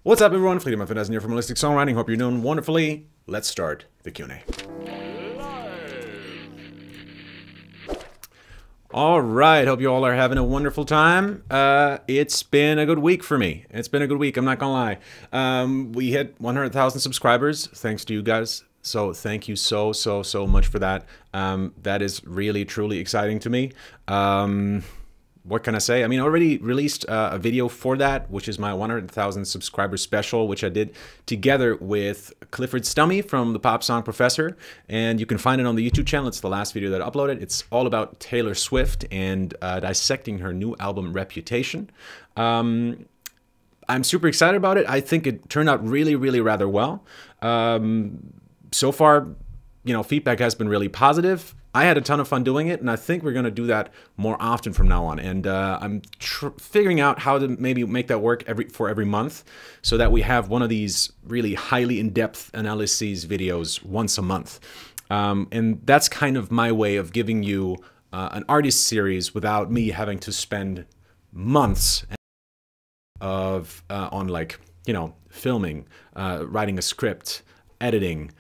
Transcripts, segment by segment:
What's up, everyone? Friede Finesse here from Holistic Songwriting. Hope you're doing wonderfully. Let's start the Q&A. All right, hope you all are having a wonderful time. It's been a good week for me. It's been a good week, I'm not gonna lie. We hit 100,000 subscribers, thanks to you guys. So thank you so much for that. That is really, truly exciting to me. What can I say? I mean, I already released a video for that, which is my 100,000 subscriber special, which I did together with Clifford Stummy from the Pop Song Professor. And you can find it on the YouTube channel. It's the last video that I uploaded. It's all about Taylor Swift and dissecting her new album, Reputation. I'm super excited about it. I think it turned out really, rather well. So far, you know, feedback has been really positive. I had a ton of fun doing it, and I think we're going to do that more often from now on. And I'm figuring out how to maybe make that work for every month so that we have one of these really highly in-depth analyses videos once a month. And that's kind of my way of giving you an artist series without me having to spend months on, like, you know, filming, writing a script, editing,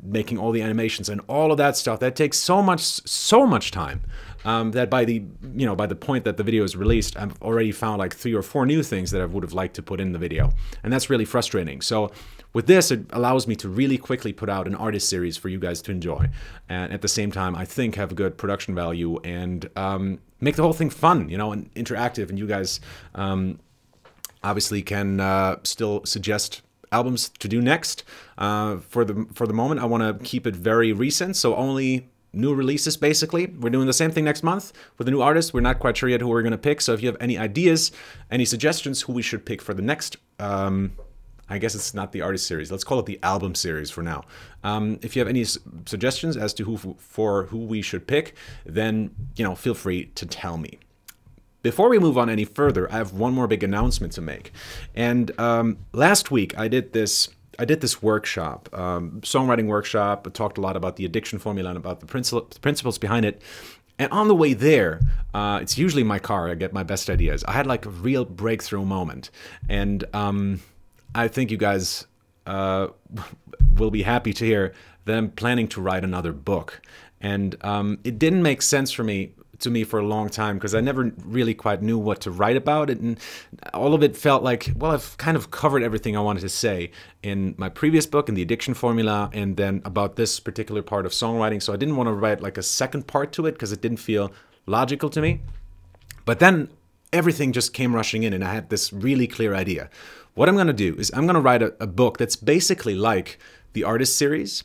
making all the animations and all of that stuff. That takes so much time that by the point that the video is released, I've already found like 3 or 4 new things that I would have liked to put in the video, and that's really frustrating. So with this, it allows me to really quickly put out an artist series for you guys to enjoy, and at the same time, I think have a good production value and make the whole thing fun, you know, and interactive. And you guys obviously can still suggest albums to do next. For the moment, I want to keep it very recent, so only new releases basically. We're doing the same thing next month with a new artist. We're not quite sure yet who we're going to pick, so if you have any ideas, any suggestions who we should pick for the next, I guess it's not the artist series, let's call it the album series for now. If you have any suggestions as to who we should pick, then, you know, feel free to tell me. Before we move on any further, I have one more big announcement to make. And last week I did this workshop, songwriting workshop. I talked a lot about the addiction formula and about the principles behind it. And on the way there, it's usually my car I get my best ideas. I had like a real breakthrough moment, and I think you guys will be happy to hear that I'm planning to write another book. And it didn't make sense to me for a long time because I never really quite knew what to write about it, and all of it felt like, well, I've kind of covered everything I wanted to say in my previous book, in the addiction formula, and then about this particular part of songwriting. So I didn't want to write like a second part to it because it didn't feel logical to me. But then everything just came rushing in, and I had this really clear idea. What I'm going to do is I'm going to write a book that's basically like the artist series,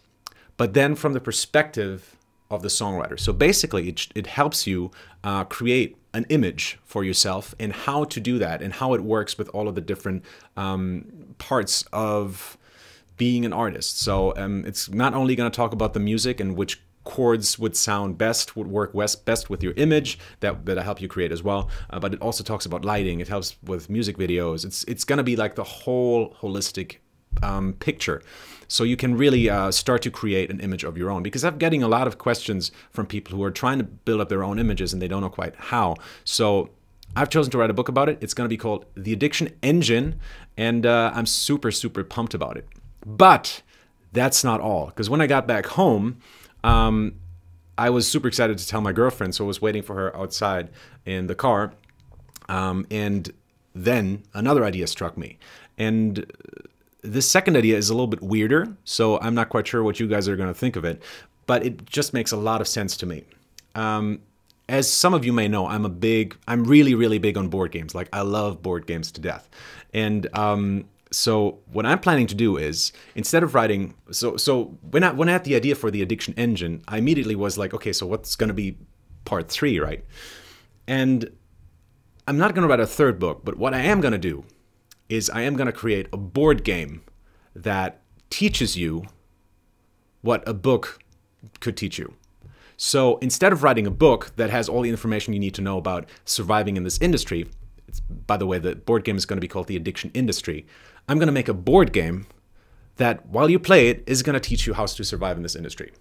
but then from the perspective of the songwriter. So basically, it helps you create an image for yourself and how to do that and how it works with all of the different parts of being an artist. So it's not only going to talk about the music and which chords would sound best, would work best with your image, that I help you create as well, but it also talks about lighting. It helps with music videos. It's going to be like the whole holistic picture. So you can really start to create an image of your own, because I'm getting a lot of questions from people who are trying to build up their own images and they don't know quite how. So I've chosen to write a book about it. It's going to be called The Addiction Engine, and I'm super pumped about it. But that's not all, because when I got back home, I was super excited to tell my girlfriend, so I was waiting for her outside in the car, and then another idea struck me. And this second idea is a little bit weirder, so I'm not quite sure what you guys are going to think of it, but it just makes a lot of sense to me. As some of you may know, I'm really big on board games. Like, I love board games to death. And so what I'm planning to do is, instead of writing, so when I had the idea for the Addiction Engine, I immediately was like, okay, so what's going to be part 3, right? And I'm not going to write a third book, but what I am going to do is I am going to create a board game that teaches you what a book could teach you. So instead of writing a book that has all the information you need to know about surviving in this industry, by the way, the board game is going to be called The Addiction Industry, I'm going to make a board game that, while you play it, is going to teach you how to survive in this industry.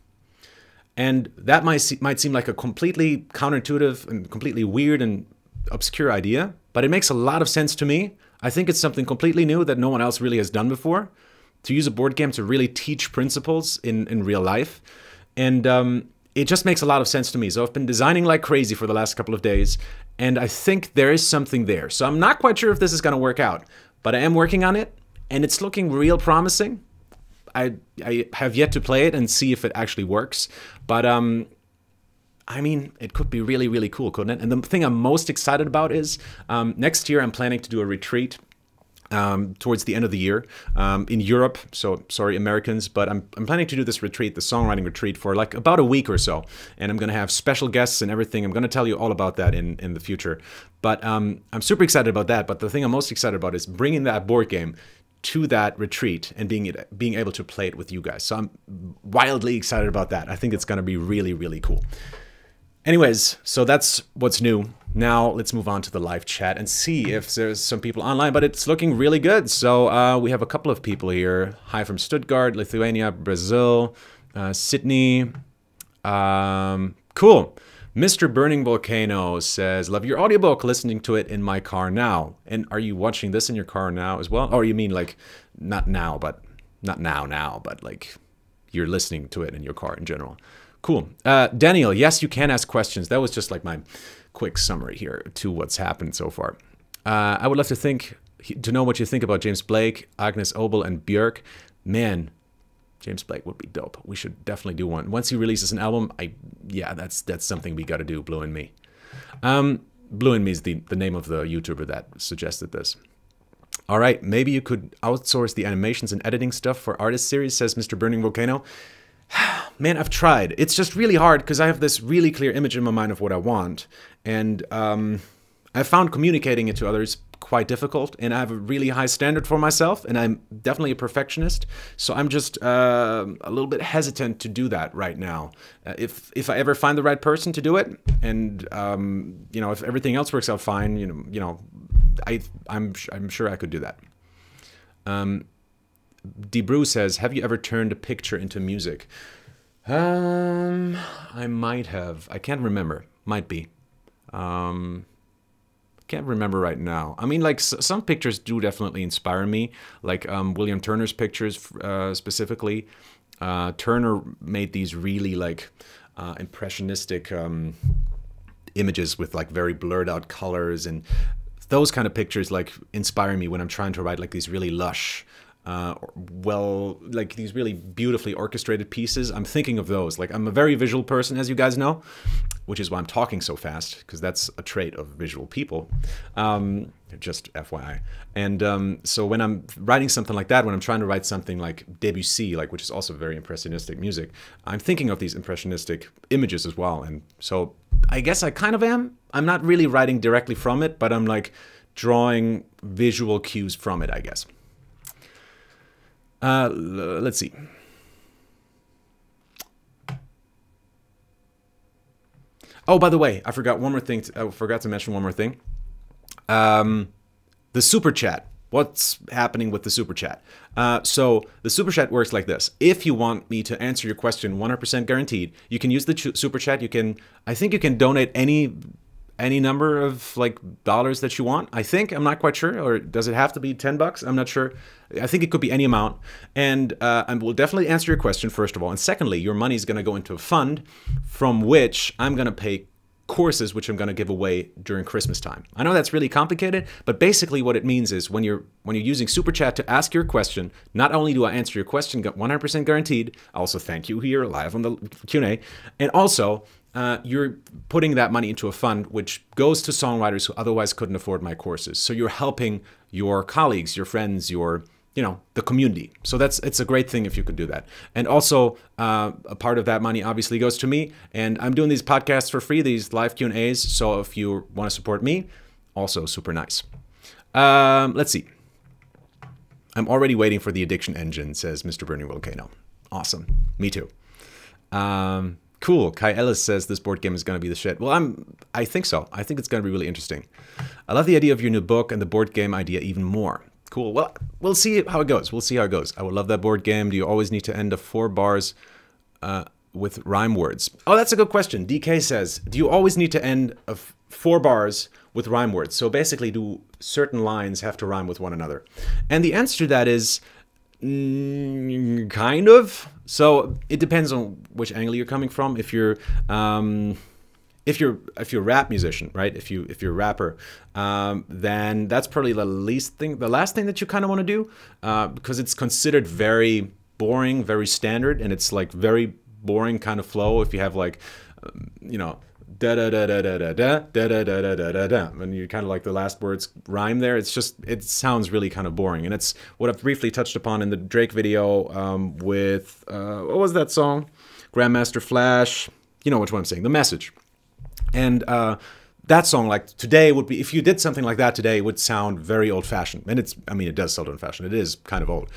And that might seem like a completely counterintuitive and completely weird and obscure idea, but it makes a lot of sense to me. I think it's something completely new that no one else really has done before, to use a board game to really teach principles in real life. And it just makes a lot of sense to me. So I've been designing like crazy for the last couple of days, and I think there is something there. So I'm not quite sure if this is going to work out, but I am working on it, and it's looking real promising. I have yet to play it and see if it actually works, but I mean, it could be really, really cool, couldn't it? And the thing I'm most excited about is next year I'm planning to do a retreat towards the end of the year in Europe. So sorry, Americans, but I'm planning to do this retreat, the songwriting retreat, for like about a week or so. And I'm going to have special guests and everything. I'm going to tell you all about that in the future. But I'm super excited about that. But the thing I'm most excited about is bringing that board game to that retreat and being able to play it with you guys. So I'm wildly excited about that. I think it's going to be really, really cool. Anyways, so that's what's new. Now let's move on to the live chat and see if there's some people online, but it's looking really good. So we have a couple of people here. Hi from Stuttgart, Lithuania, Brazil, Sydney. Cool. Mr. Burning Volcano says, love your audiobook, listening to it in my car now. And are you watching this in your car now as well? Or you mean like not now, but like you're listening to it in your car in general. Cool. Daniel, yes, you can ask questions. That was just like my quick summary here to what's happened so far. I would love to know what you think about James Blake, Agnes Obel, and Björk. Man, James Blake would be dope. We should definitely do one. Once he releases an album, yeah, that's something we got to do, Blue and Me. Blue and Me is the name of the YouTuber that suggested this. All right, maybe you could outsource the animations and editing stuff for artist series, says Mr. Burning Volcano. Man, I've tried. It's just really hard because I have this really clear image in my mind of what I want. And I found communicating it to others quite difficult. And I have a really high standard for myself. And I'm definitely a perfectionist. So I'm just a little bit hesitant to do that right now. If I ever find the right person to do it, and you know, if everything else works out fine, you know, I'm sure I could do that. DeBrew says, have you ever turned a picture into music? I might have. I can't remember. Might be. Can't remember right now. I mean, like, some pictures do definitely inspire me. Like William Turner's pictures specifically. Turner made these really, like, impressionistic images with, like, very blurred out colors. And those kind of pictures, like, inspire me when I'm trying to write, like, these really lush, like these really beautifully orchestrated pieces. I'm thinking of those. Like, I'm a very visual person, as you guys know, which is why I'm talking so fast, because that's a trait of visual people. Just FYI. And so when I'm writing something like that, when I'm trying to write something like Debussy, like, which is also very impressionistic music, I'm thinking of these impressionistic images as well. And so I guess I kind of am. I'm not really writing directly from it, but I'm like drawing visual cues from it, I guess. Let's see. Oh, by the way, I forgot one more thing. I forgot to mention one more thing. The super chat. What's happening with the super chat? So the super chat works like this. If you want me to answer your question 100% guaranteed, you can use the super chat. I think you can donate any number of like dollars that you want. I think, I'm not quite sure, or does it have to be $10? I'm not sure. I think it could be any amount. And I will definitely answer your question, first of all. And secondly, your money is going to go into a fund from which I'm going to pay courses which I'm going to give away during Christmas time. I know that's really complicated, but basically what it means is when you're using Super Chat to ask your question, not only do I answer your question 100% guaranteed, I also thank you here live on the Q&A, and also you're putting that money into a fund which goes to songwriters who otherwise couldn't afford my courses. So you're helping your colleagues, your friends, the community. So it's a great thing if you could do that. And also a part of that money obviously goes to me, and I'm doing these podcasts for free, these live Q&As. So if you want to support me, also super nice. Let's see. I'm already waiting for the addiction engine, says Mr. Burning Volcano. Awesome. Me too. Cool. Kai Ellis says this board game is going to be the shit. Well, I think so. I think it's going to be really interesting. I love the idea of your new book and the board game idea even more. Cool. Well, we'll see how it goes. We'll see how it goes. I would love that board game. Do you always need to end 4 bars with rhyme words? Oh, that's a good question. DK says, do you always need to end 4 bars with rhyme words. So basically, do certain lines have to rhyme with one another? And the answer to that is kind of. So it depends on which angle you're coming from. If you're a rap musician, right? If you're a rapper, then that's probably the last thing that you kind of want to do, because it's considered very boring, very standard, and it's like very boring kind of flow. If you have like, you know, da da da da da da da da da da da da da, and you kind of like the last words rhyme there. It's just, it sounds really kind of boring, and it's what I've briefly touched upon in the Drake video with what was that song? Grandmaster Flash. You know which one I'm saying. The Message. And that song, like today, would be, if you did something like that today, it would sound very old-fashioned. And it's, I mean, it does sound old-fashioned. It is kind of old.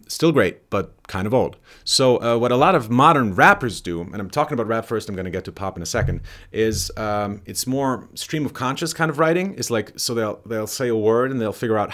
Still great, but kind of old. So what a lot of modern rappers do, and I'm talking about rap first, I'm going to get to pop in a second, is it's more stream of conscious kind of writing. It's like, so they'll say a word and they'll figure out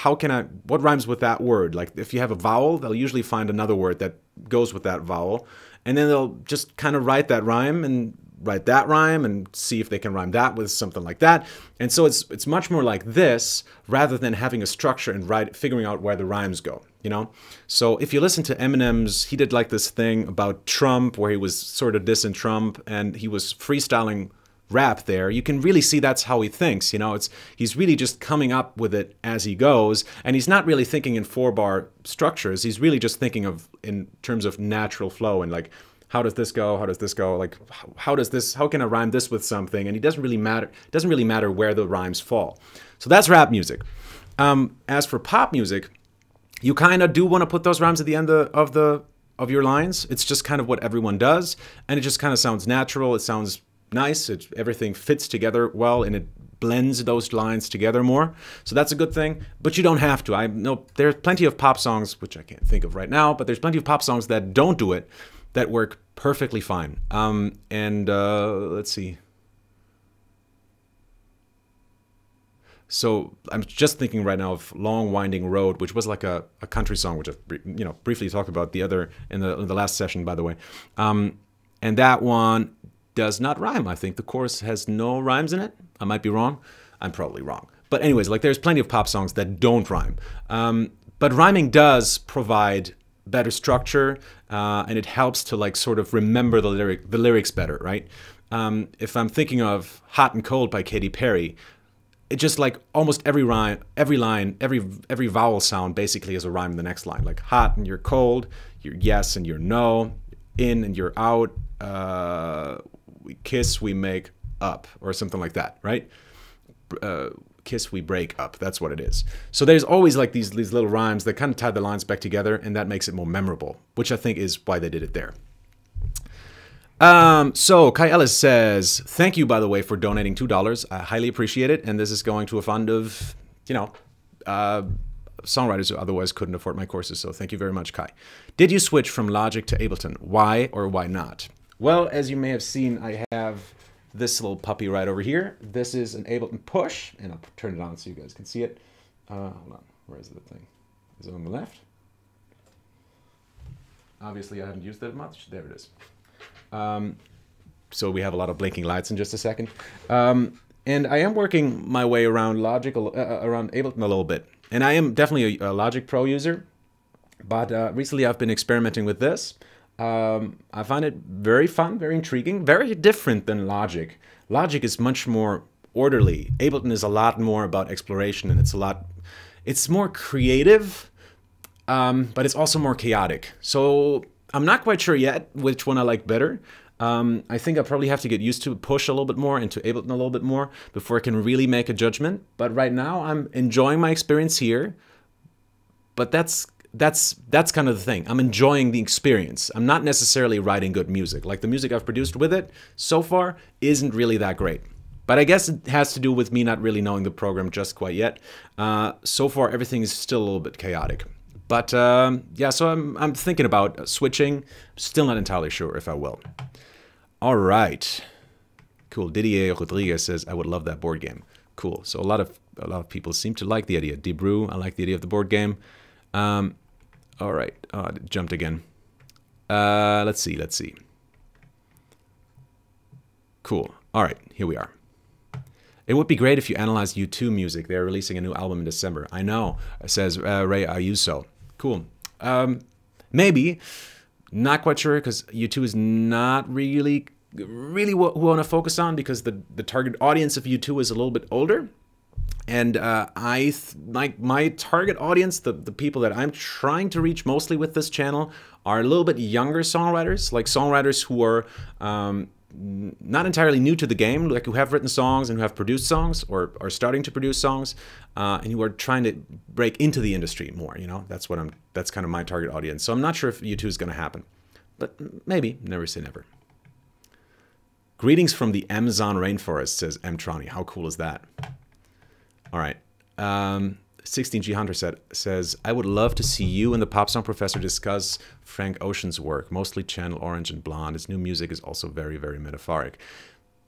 what rhymes with that word. Like if you have a vowel, they'll usually find another word that goes with that vowel. And then they'll just kind of write that rhyme and see if they can rhyme that with something like that. And so it's much more like this rather than having a structure and figuring out where the rhymes go, you know? So if you listen to Eminem's, he did like this thing about Trump where he was sort of dissing Trump and he was freestyling rap there. You can really see that's how he thinks, you know? He's really just coming up with it as he goes, and he's not really thinking in 4-bar structures. He's really just thinking in terms of natural flow and like, how does this go? How does this go? Like, how can I rhyme this with something? And it doesn't really matter where the rhymes fall. So that's rap music. As for pop music, you kind of do want to put those rhymes at the end of your lines. It's just kind of what everyone does, and it just kind of sounds natural. It sounds nice. Everything fits together well, and it blends those lines together more. So that's a good thing, but you don't have to. I know there's plenty of pop songs, which I can't think of right now, but there's plenty of pop songs that don't do it, that work perfectly fine. Let's see. So I'm just thinking right now of Long Winding Road, which was like a country song, which I've briefly talked about in the last session, by the way. And that one does not rhyme. I think the chorus has no rhymes in it. I might be wrong. I'm probably wrong. But anyways, like there's plenty of pop songs that don't rhyme. But rhyming does provide better structure, and it helps to like sort of remember the lyrics better, right? If I'm thinking of Hot and Cold by Katy Perry, it just like almost every line, every vowel sound basically is a rhyme in the next line. Like hot and you're cold, you're yes and you're no, in and you're out, we kiss, we make up, or something like that, right? Kiss, we break up. That's what it is. So there's always like these little rhymes that kind of tie the lines back together, and that makes it more memorable, which I think is why they did it there. So Kai Ellis says, thank you, by the way, for donating $2. I highly appreciate it. And this is going to a fund of, songwriters who otherwise couldn't afford my courses. So thank you very much, Kai. Did you switch from Logic to Ableton? Why or why not? Well, as you may have seen, I have this little puppy right over here. This is an Ableton Push, and I'll turn it on so you guys can see it. Hold on, where is the thing? Is it on the left? Obviously, I haven't used it much. There it is. So we have a lot of blinking lights in just a second. And I am working my way around around Ableton a little bit. And I am definitely a Logic Pro user, but recently I've been experimenting with this. I find it very fun, very intriguing, very different than Logic. Logic is much more orderly. Ableton is a lot more about exploration, and it's more creative, but it's also more chaotic. So I'm not quite sure yet which one I like better. I think I probably have to get used to Push a little bit more, into Ableton a little bit more, before I can really make a judgment. But right now I'm enjoying my experience here, but that's kind of the thing. I'm enjoying the experience. I'm not necessarily writing good music. Like the music I've produced with it so far isn't really that great. But I guess it has to do with me not really knowing the program just quite yet. So far, everything is still a little bit chaotic. But yeah, so I'm thinking about switching. Still not entirely sure if I will. All right. Cool. Didier Rodriguez says, I would love that board game. Cool. So a lot of people seem to like the idea. Debrew, I like the idea of the board game. All right. Oh, it jumped again. Let's see. Cool. All right. Here we are. It would be great if you analyzed U2 music. They're releasing a new album in December. I know, says Ray Ayuso. Cool. Maybe. Not quite sure, because U2 is not really what we want to focus on, because the target audience of U2 is a little bit older. And my target audience, the people that I'm trying to reach mostly with this channel, are a little bit younger songwriters, like songwriters who are not entirely new to the game, like who have written songs and who have produced songs or are starting to produce songs, and who are trying to break into the industry more. You know, that's kind of my target audience. So I'm not sure if U2 is going to happen, but maybe. Never say never. Greetings from the Amazon rainforest, says Mtrani. How cool is that? All right. 16G Hunter says, I would love to see you and the Pop Song Professor discuss Frank Ocean's work, mostly Channel Orange and Blonde. His new music is also very, very metaphoric.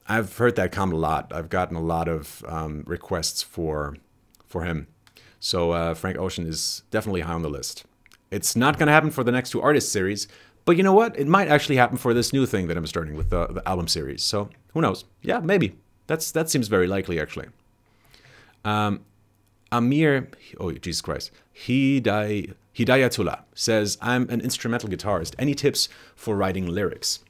I've heard that comment a lot. I've gotten a lot of requests for him. So Frank Ocean is definitely high on the list. It's not going to happen for the next 2 artist series, but you know what? It might actually happen for this new thing that I'm starting with the album series. So who knows? Yeah, maybe. That seems very likely, actually. Amir, oh Jesus Christ, Hidayatullah says, I'm an instrumental guitarist. Any tips for writing lyrics?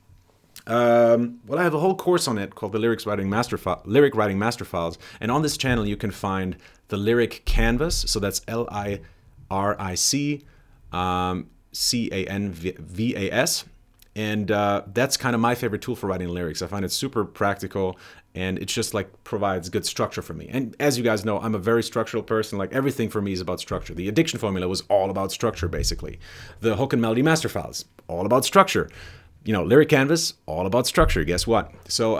Well, I have a whole course on it called the Lyric Writing Master Files, and on this channel you can find the lyric canvas. So that's LIRIC CANVAS, and that's kind of my favorite tool for writing lyrics. I find it super practical, and it just like provides good structure for me. And as you guys know, I'm a very structural person. Like everything for me is about structure. The Addiction Formula was all about structure, basically. The Hook and Melody Master Files, all about structure. You know, Lyric Canvas, all about structure. Guess what? So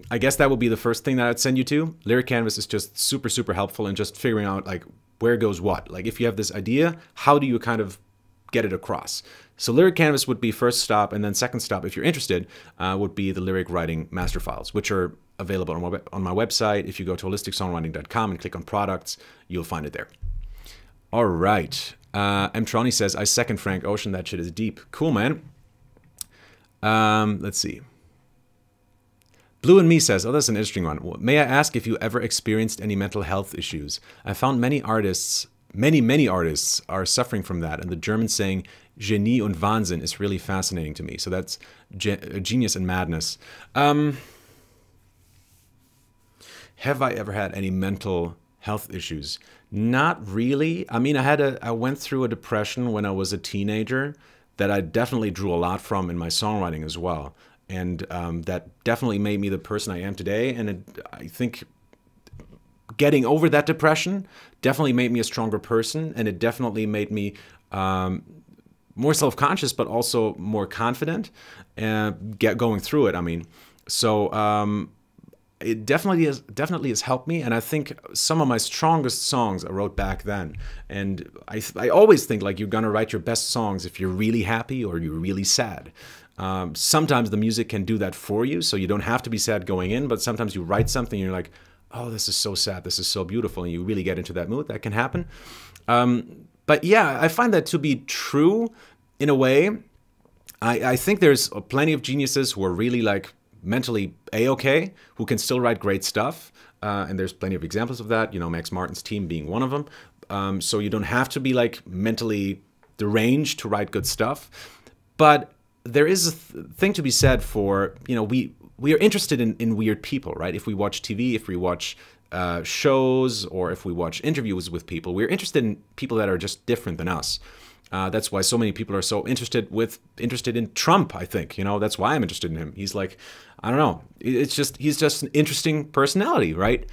I guess that would be the first thing that I'd send you to. Lyric Canvas is just super, super helpful in just figuring out like where goes what. Like if you have this idea, how do you kind of get it across? So Lyric Canvas would be first stop, and then second stop, if you're interested, would be the Lyric Writing Master Files, which are available on my website. If you go to holisticsongwriting.com and click on products, you'll find it there. All right. Mtrani says, I second Frank Ocean. That shit is deep. Cool, man. Let's see. Blue and Me says, oh, that's an interesting one. May I ask if you ever experienced any mental health issues? I found many artists, many artists are suffering from that. And the German saying, Genie und Wahnsinn, is really fascinating to me. So that's genius and madness. Have I ever had any mental health issues? Not really. I mean, I went through a depression when I was a teenager that I definitely drew a lot from in my songwriting as well. And that definitely made me the person I am today. And I think getting over that depression definitely made me a stronger person. And it definitely made me more self-conscious, but also more confident going through it. I mean, so it definitely has helped me, and I think some of my strongest songs I wrote back then. And I always think like you're gonna write your best songs if you're really happy or you're really sad. Sometimes the music can do that for you, so you don't have to be sad going in, but sometimes you write something and you're like, oh, this is so sad, this is so beautiful, and you really get into that mood. That can happen. But yeah, I find that to be true in a way. I think there's plenty of geniuses who are really like mentally a-okay, who can still write great stuff. And there's plenty of examples of that, you know, Max Martin's Team being one of them. So you don't have to be like mentally deranged to write good stuff. But there is a thing to be said for, you know, we are interested in weird people, right? If we watch TV, if we watch shows, or if we watch interviews with people, we're interested in people that are just different than us. That's why so many people are so interested in Trump, I think. You know, that's why I'm interested in him. He's like, I don't know. He's just an interesting personality, right?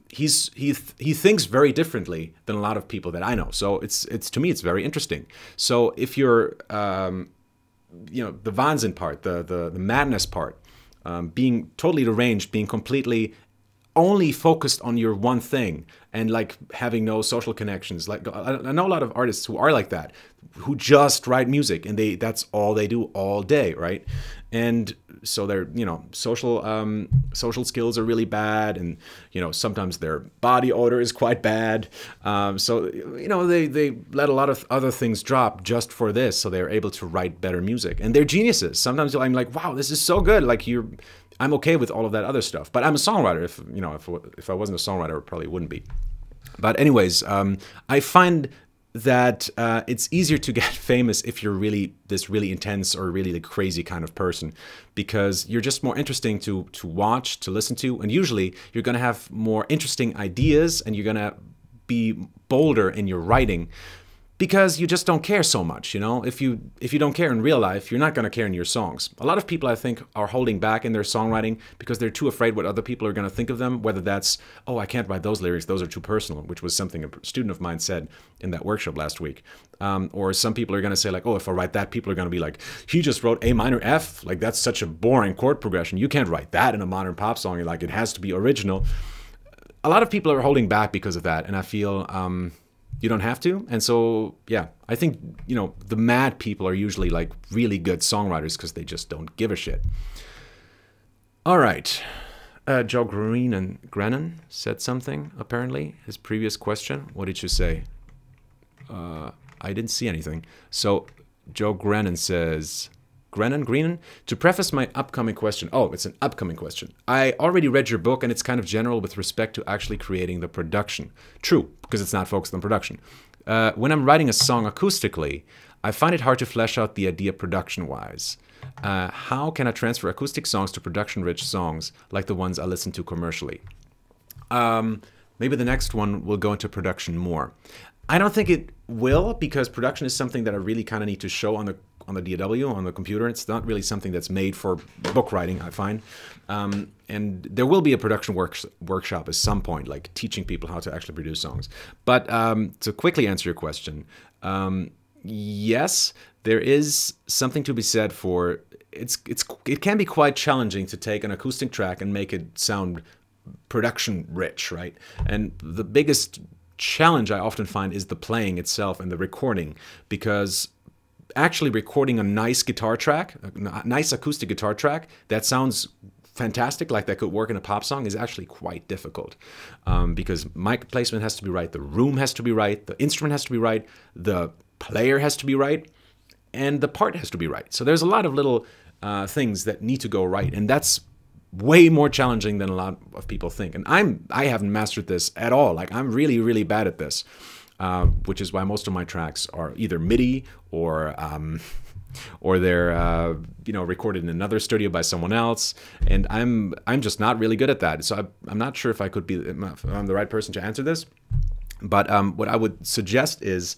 He thinks very differently than a lot of people that I know. So it's to me, it's very interesting. So if you're, you know, the Wahnsinn part, the madness part, being totally deranged, being completely only focused on your one thing, and like having no social connections. Like I know a lot of artists who are like that, who just write music and that's all they do all day, right? And so their, you know, social skills are really bad, and you know, sometimes their body odor is quite bad. So you know, they let a lot of other things drop just for this, so they're able to write better music, and they're geniuses. Sometimes I'm like, wow, this is so good. Like I'm okay with all of that other stuff. But I'm a songwriter. If I wasn't a songwriter, I probably wouldn't be. But anyways, I find that it's easier to get famous if you're really this really intense or really the crazy kind of person, because you're just more interesting to watch, to listen to, and usually you're going to have more interesting ideas and you're going to be bolder in your writing, because you just don't care so much. If you don't care in real life, you're not going to care in your songs. A lot of people, I think, are holding back in their songwriting because they're too afraid what other people are going to think of them, whether that's, oh, I can't write those lyrics, those are too personal, which was something a student of mine said in that workshop last week. Or some people are going to say like, oh, if I write that, people are going to be like, he just wrote A minor F, like that's such a boring chord progression. You can't write that in a modern pop song, like it has to be original. A lot of people are holding back because of that, and I feel you don't have to. And so, yeah, I think, the mad people are usually like really good songwriters because they just don't give a shit. All right. Joe Greene said something, apparently. His previous question. What did you say? I didn't see anything. So Joe Greene says, Greene, to preface my upcoming question. Oh, it's an upcoming question. I already read your book, and it's kind of general with respect to actually creating the production. True, because it's not focused on production. When I'm writing a song acoustically, I find it hard to flesh out the idea production-wise. How can I transfer acoustic songs to production-rich songs like the ones I listen to commercially? Maybe the next one will go into production more. I don't think it will, because production is something that I really kind of need to show on the DAW, on the computer. It's not really something that's made for book writing, I find. And there will be a production workshop at some point, like teaching people how to actually produce songs. But to quickly answer your question, yes, there is something to be said for it can be quite challenging to take an acoustic track and make it sound production rich, right? And the biggest challenge I often find is the playing itself and the recording, because actually recording a nice guitar track, a nice acoustic guitar track that sounds fantastic, like that could work in a pop song, is actually quite difficult, because mic placement has to be right, the room has to be right, the instrument has to be right, the player has to be right, and the part has to be right. So there's a lot of little things that need to go right, and that's way more challenging than a lot of people think. And I haven't mastered this at all. Like, I'm really, really bad at this, which is why most of my tracks are either MIDI or they're recorded in another studio by someone else, and I'm just not really good at that. So I'm not sure if I'm the right person to answer this. But what I would suggest is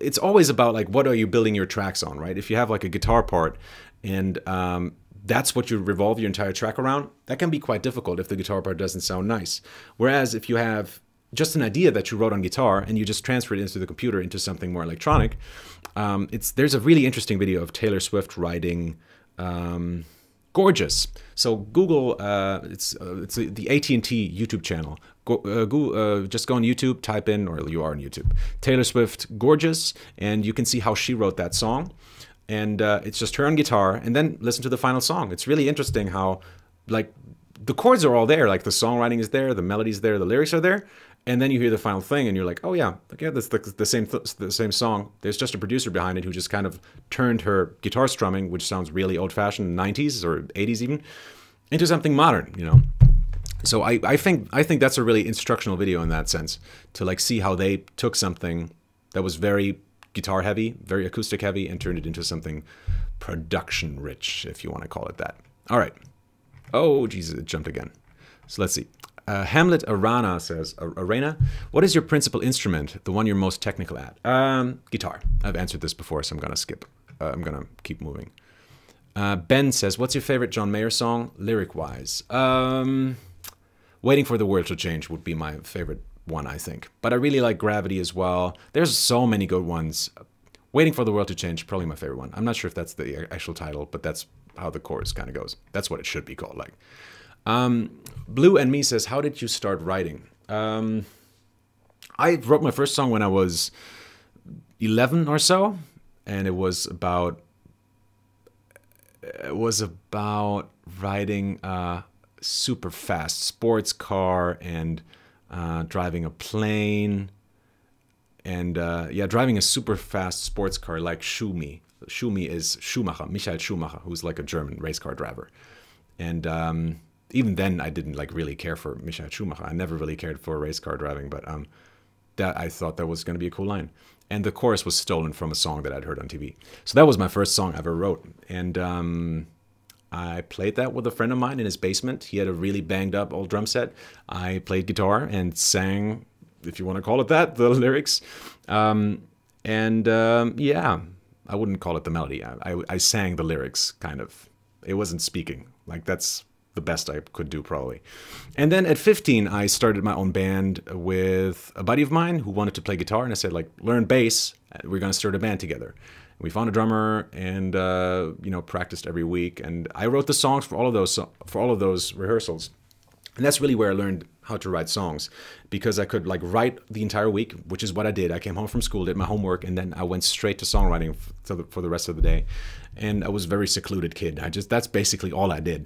it's always about like, what are you building your tracks on, right? If you have like a guitar part and that's what you revolve your entire track around, that can be quite difficult if the guitar part doesn't sound nice. Whereas if you have just an idea that you wrote on guitar and you just transfer it into the computer into something more electronic, there's a really interesting video of Taylor Swift writing Gorgeous. So Google, it's the AT&T YouTube channel. Just go on YouTube, type in, or you are on YouTube, Taylor Swift Gorgeous, and you can see how she wrote that song. And it's just her on guitar, and then listen to the final song. It's really interesting how, like, the chords are all there, like the songwriting is there, the melody's there, the lyrics are there, and then you hear the final thing, and you're like, oh yeah, that's the same song. There's just a producer behind it who just kind of turned her guitar strumming, which sounds really old-fashioned, 90s or 80s even, into something modern, you know. So I think that's a really instructional video in that sense, to like see how they took something that was very guitar heavy, very acoustic heavy, and turned it into something production rich, if you want to call it that. All right. Oh, Jesus, it jumped again. So let's see. Hamlet Arana says, Arana, what is your principal instrument, the one you're most technical at? Guitar. I've answered this before, so I'm going to skip. I'm going to keep moving. Ben says, what's your favorite John Mayer song, lyric-wise? Waiting for the World to Change would be my favorite one, I think. But I really like Gravity as well. There's so many good ones. Waiting for the World to Change, probably my favorite one. I'm not sure if that's the actual title, but that's how the chorus kind of goes. That's what it should be called, like. Blue and Me says, how did you start writing? I wrote my first song when I was 11 or so, and it was about riding a super fast sports car and driving a plane, and driving a super fast sports car like Schumi. Schumi is Schumacher, Michael Schumacher, who's like a German race car driver. And even then, I didn't like really care for Michael Schumacher. I never really cared for race car driving, but that I thought that was going to be a cool line. And the chorus was stolen from a song that I'd heard on TV. So that was my first song I ever wrote. And I played that with a friend of mine in his basement. He had a really banged up old drum set. I played guitar and sang, if you want to call it that, the lyrics. Yeah, I wouldn't call it the melody. I sang the lyrics, kind of. It wasn't speaking. Like, that's the best I could do, probably. And then at 15, I started my own band with a buddy of mine who wanted to play guitar. And I said, like, learn bass. We're going to start a band together. We found a drummer and, you know, practiced every week. And I wrote the songs for all of those rehearsals. And that's really where I learned how to write songs, because I could like write the entire week, which is what I did. I came home from school, did my homework, and then I went straight to songwriting for the rest of the day. And I was a very secluded kid. That's basically all I did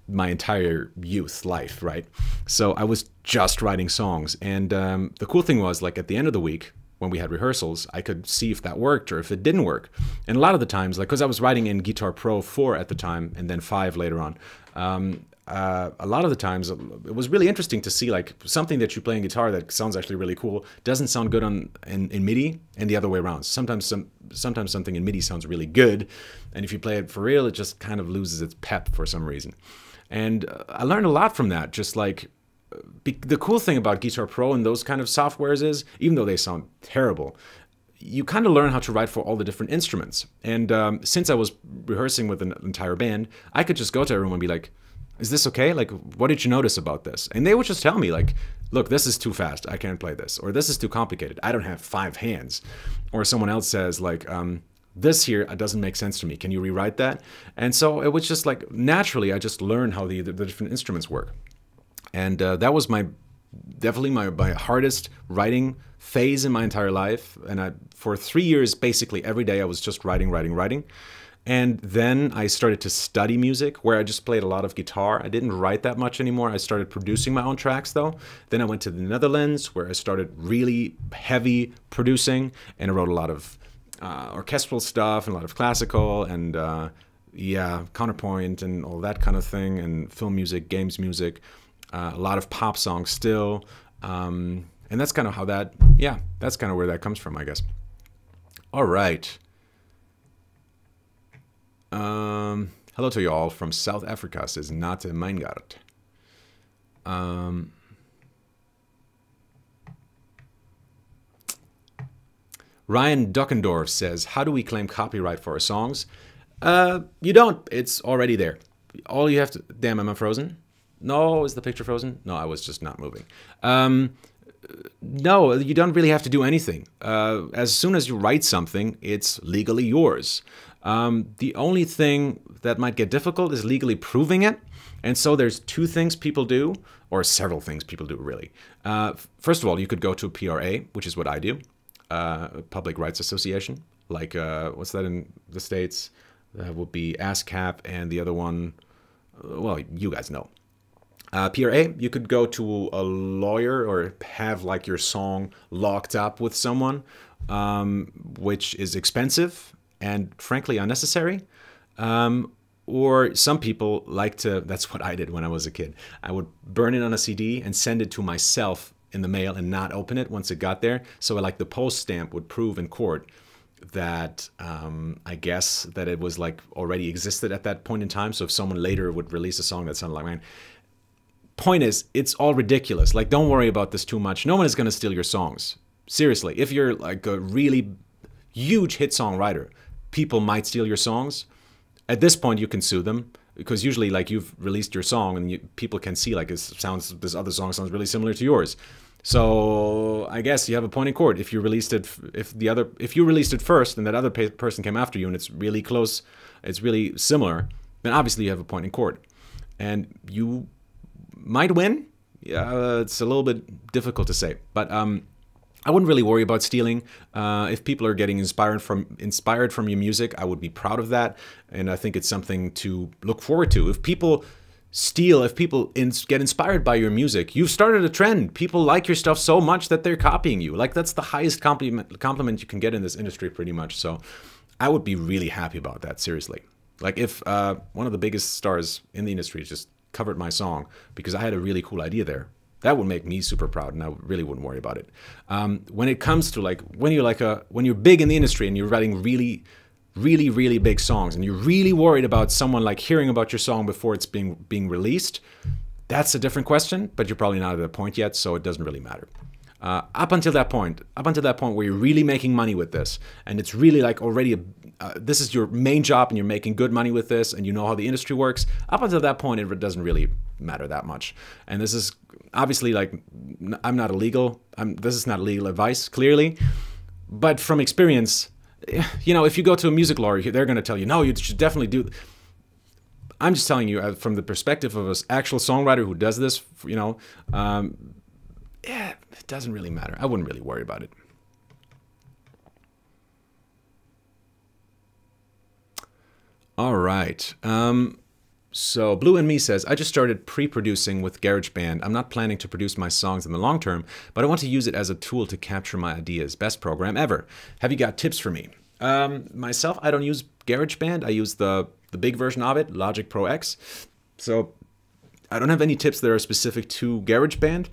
my entire youth life, right? So I was just writing songs. And the cool thing was, like, at the end of the week, when we had rehearsals, I could see if that worked or if it didn't work. And a lot of the times, like, because I was writing in Guitar Pro 4 at the time and then 5 later on, a lot of the times it was really interesting to see, like, something that you play in guitar that sounds actually really cool doesn't sound good in MIDI, and the other way around. Sometimes something in MIDI sounds really good, and if you play it for real, it just kind of loses its pep for some reason. And I learned a lot from that. Just like, the cool thing about Guitar Pro and those kind of softwares is, even though they sound terrible, you kind of learn how to write for all the different instruments. And since I was rehearsing with an entire band, I could just go to everyone and be like, is this okay? Like, what did you notice about this? And they would just tell me, like, look, this is too fast. I can't play this. Or this is too complicated. I don't have 5 hands. Or someone else says, like, this here doesn't make sense to me. Can you rewrite that? And so it was just like, naturally, I just learned how the different instruments work. And that was definitely my hardest writing phase in my entire life. And for 3 years, basically every day, I was just writing. And then I started to study music, where I just played a lot of guitar. I didn't write that much anymore. I started producing my own tracks, though. Then I went to the Netherlands, where I started really heavy producing, and I wrote a lot of orchestral stuff and a lot of classical and counterpoint and all that kind of thing, and film music, games music, a lot of pop songs still. And that's kind of how that's kind of where that comes from, I guess. All right. Hello to you all from South Africa, says Nate Meingart. Ryan Dockendorf says, how do we claim copyright for our songs? You don't. It's already there. All you have to... Damn, am I frozen? No, is the picture frozen? No, I was just not moving. No, you don't really have to do anything. As soon as you write something, it's legally yours. The only thing that might get difficult is legally proving it. And so there's 2 things people do, or several things people do, really. First of all, you could go to a PRA, which is what I do, Public Rights Association. Like, what's that in the States? That would be ASCAP, and the other one, well, you guys know. PRA, you could go to a lawyer or have, like, your song locked up with someone, which is expensive and frankly unnecessary. Or some people like to, that's what I did when I was a kid. I would burn it on a CD and send it to myself in the mail and not open it once it got there. So like the post stamp would prove in court that I guess that it was like already existed at that point in time. So if someone later would release a song that sounded like mine. Point is, it's all ridiculous. Like, don't worry about this too much. No one is going to steal your songs. Seriously, if you're like a really huge hit songwriter, people might steal your songs. At this point, you can sue them, because usually, like, you've released your song and people can see, like, this other song sounds really similar to yours. So I guess you have a point in court. If you released it, if you released it first and that other person came after you and it's really close, it's really similar, then obviously you have a point in court, and you might win. Yeah, it's a little bit difficult to say, but I wouldn't really worry about stealing. If people are getting inspired from your music, I would be proud of that, and I think it's something to look forward to. If people steal, if people get inspired by your music, you've started a trend. People like your stuff so much that they're copying you. Like, that's the highest compliment you can get in this industry, pretty much. So I would be really happy about that, seriously. Like if one of the biggest stars in the industry just covered my song because I had a really cool idea there, that would make me super proud, and I really wouldn't worry about it. When it comes to like when you're big in the industry and you're writing really big songs, and you're really worried about someone like hearing about your song before it's being released, that's a different question. But you're probably not at that point yet, so it doesn't really matter. Up until that point where you're really making money with this, and it's really like already this is your main job, and you're making good money with this, and you know how the industry works. Up until that point, it doesn't really matter that much. And this is obviously like this is not legal advice, clearly, but from experience, you know, if you go to a music lawyer, they're going to tell you, no, you should definitely do. I'm just telling you from the perspective of an actual songwriter who does this, you know. Yeah, it doesn't really matter. I wouldn't really worry about it. All right. So Blue and Me says, I just started pre-producing with GarageBand. I'm not planning to produce my songs in the long term, but I want to use it as a tool to capture my ideas. Best program ever. Have you got tips for me? Myself, I don't use GarageBand. I use the big version of it, Logic Pro X. So I don't have any tips that are specific to GarageBand.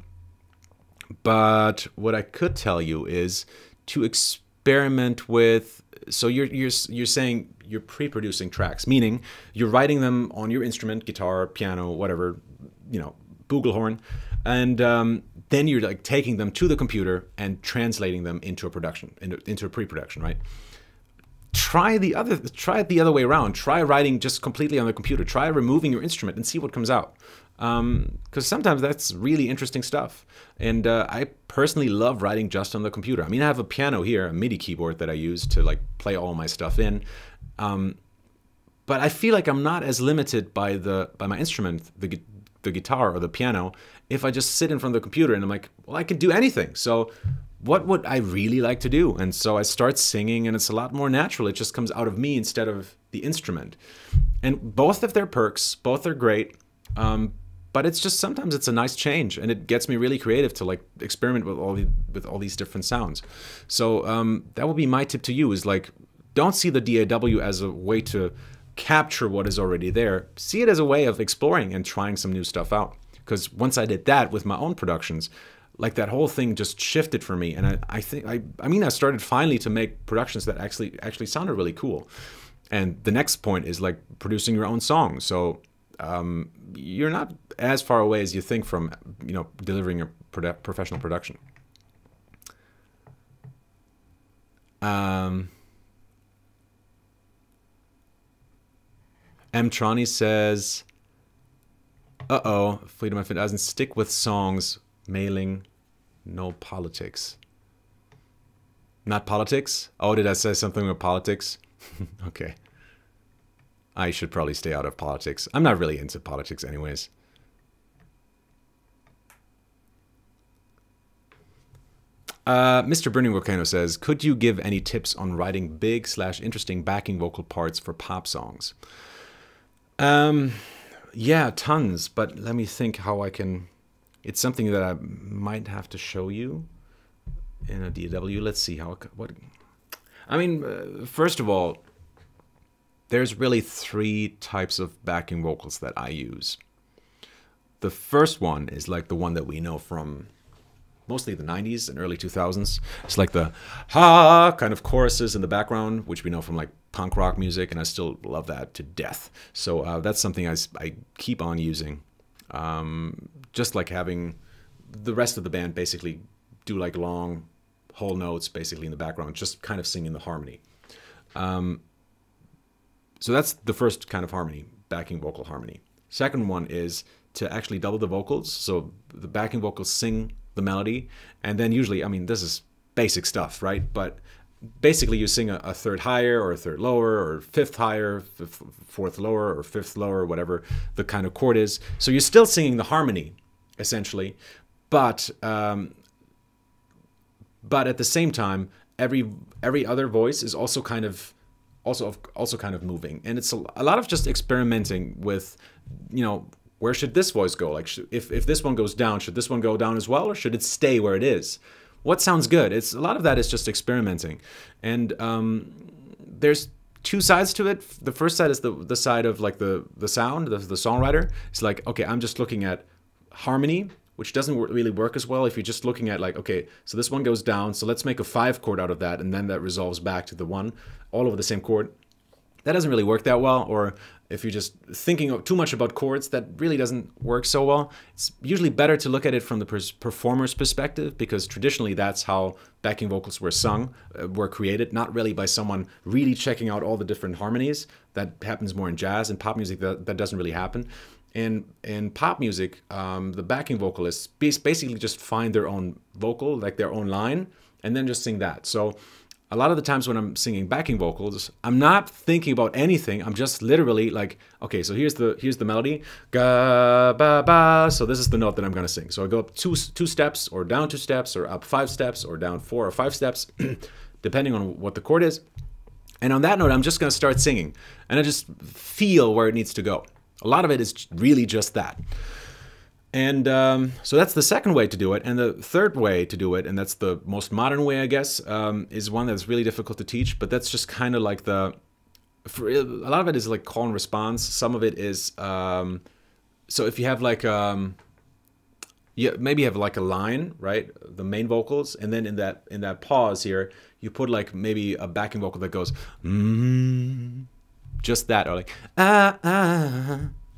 But what I could tell you is to experiment with. So you're saying you're pre-producing tracks, meaning you're writing them on your instrument, guitar, piano, whatever, you know, buglehorn, and then you're like taking them to the computer and translating them into a production, into a pre-production, right? Try it the other way around. Try writing just completely on the computer. Try removing your instrument and see what comes out. Because sometimes that's really interesting stuff. And I personally love writing just on the computer. I mean, I have a piano here, a MIDI keyboard that I use to like play all my stuff in. But I feel like I'm not as limited by my instrument, the guitar or the piano, if I just sit in front of the computer and I'm like, well, I can do anything. So what would I really like to do? And so I start singing, and it's a lot more natural. It just comes out of me instead of the instrument. And both have their perks. Both are great. But it's just sometimes it's a nice change, and it gets me really creative to like experiment with all these different sounds. So that would be my tip to you: is like, don't see the DAW as a way to capture what is already there. See it as a way of exploring and trying some new stuff out. Because once I did that with my own productions, like that whole thing just shifted for me, and I started finally to make productions that actually sounded really cool. And the next point is like producing your own songs. So you're not as far away as you think from, you know, delivering a professional production. M. Trani says, Freedom of It doesn't stick with songs, mailing, no politics. Not politics? Oh, did I say something with politics? Okay. I should probably stay out of politics. I'm not really into politics anyways. Mr. Burning Volcano says, could you give any tips on writing big/interesting backing vocal parts for pop songs? Yeah, tons, but let me think how I can. It's something that I might have to show you in a DAW. Let's see what. I mean, first of all, there's really 3 types of backing vocals that I use. The first one is like the one that we know from mostly the 90s and early 2000s. It's like the ha kind of choruses in the background, which we know from like punk rock music, and I still love that to death. So that's something I keep on using. Just like having the rest of the band basically do like long whole notes basically in the background, just kind of singing the harmony. So that's the first kind of harmony, backing vocal harmony. Second one is to actually double the vocals. So the backing vocals sing the melody, and then usually, I mean, this is basic stuff, right? But basically you sing a third higher or a third lower or fifth higher, fourth lower or fifth lower, whatever the kind of chord is. So you're still singing the harmony, essentially, but at the same time, every other voice is also kind of moving, and it's a lot of just experimenting with, you know, where should this voice go? Like, if this one goes down, should this one go down as well, or should it stay where it is? What sounds good? It's a lot of that is just experimenting, and there's two sides to it. The first side is the side of like the sound, the songwriter. It's like, okay, I'm just looking at harmony, which doesn't really work as well if you're just looking at like, okay, so this one goes down, so let's make a 5 chord out of that, and then that resolves back to the 1, all over the same chord. That doesn't really work that well. Or if you're just thinking too much about chords, that really doesn't work so well. It's usually better to look at it from the performer's perspective, because traditionally that's how backing vocals were sung, were created, not really by someone really checking out all the different harmonies. That happens more in jazz. and pop music, that doesn't really happen. In pop music, the backing vocalists basically just find their own vocal, like their own line, and then just sing that. So a lot of the times when I'm singing backing vocals, I'm not thinking about anything. I'm just literally like, okay, so here's the melody, ga ba ba. So this is the note that I'm gonna sing. So I go up two steps, or down 2 steps, or up 5 steps, or down 4 or 5 steps, depending on what the chord is. And on that note, I'm just gonna start singing, and I just feel where it needs to go. A lot of it is really just that. And so that's the second way to do it. And the third way to do it, and that's the most modern way, I guess, is one that's really difficult to teach, but that's just kind of like a lot of it is like call and response. Some of it is, so if you have like, maybe you have like a line, right? The main vocals, and then in that pause here, you put like maybe a backing vocal that goes, just that, or like,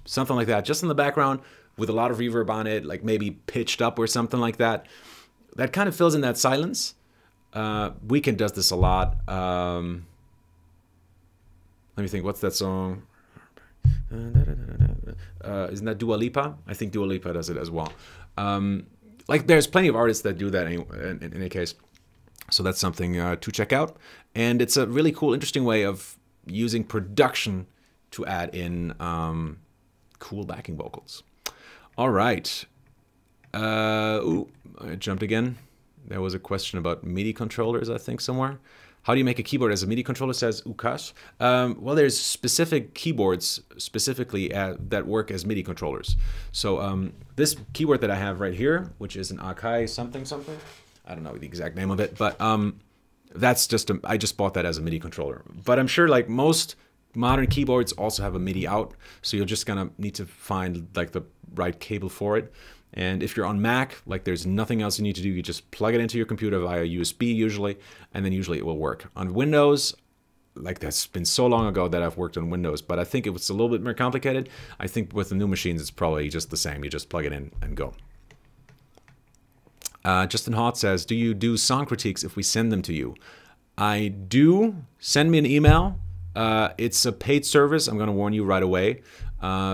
something like that, just in the background with a lot of reverb on it, like maybe pitched up or something like that. That kind of fills in that silence. Weeknd does this a lot. Let me think, what's that song? Isn't that Dua Lipa? I think Dua Lipa does it as well. Like there's plenty of artists that do that in any case. So that's something to check out. And it's a really cool, interesting way of using production to add in cool backing vocals. All right. Ooh, I jumped again. There was a question about MIDI controllers, I think, somewhere. How do you make a keyboard as a MIDI controller, says Ukash? Well, there's specific keyboards specifically that work as MIDI controllers. So this keyboard that I have right here, which is an Akai something. I don't know the exact name of it, but that's just I just bought that as a MIDI controller. But I'm sure like most modern keyboards also have a MIDI out, so you're just gonna need to find like the right cable for it. And if you're on Mac, like there's nothing else you need to do. You just plug it into your computer via USB usually, and then usually it will work. On Windows, like that's been so long ago that I've worked on Windows, but I think it was a little bit more complicated. I think with the new machines, it's probably just the same. You just plug it in and go. Justin Hart says, do you do song critiques if we send them to you? I do. Send me an email. It's a paid service. I'm going to warn you right away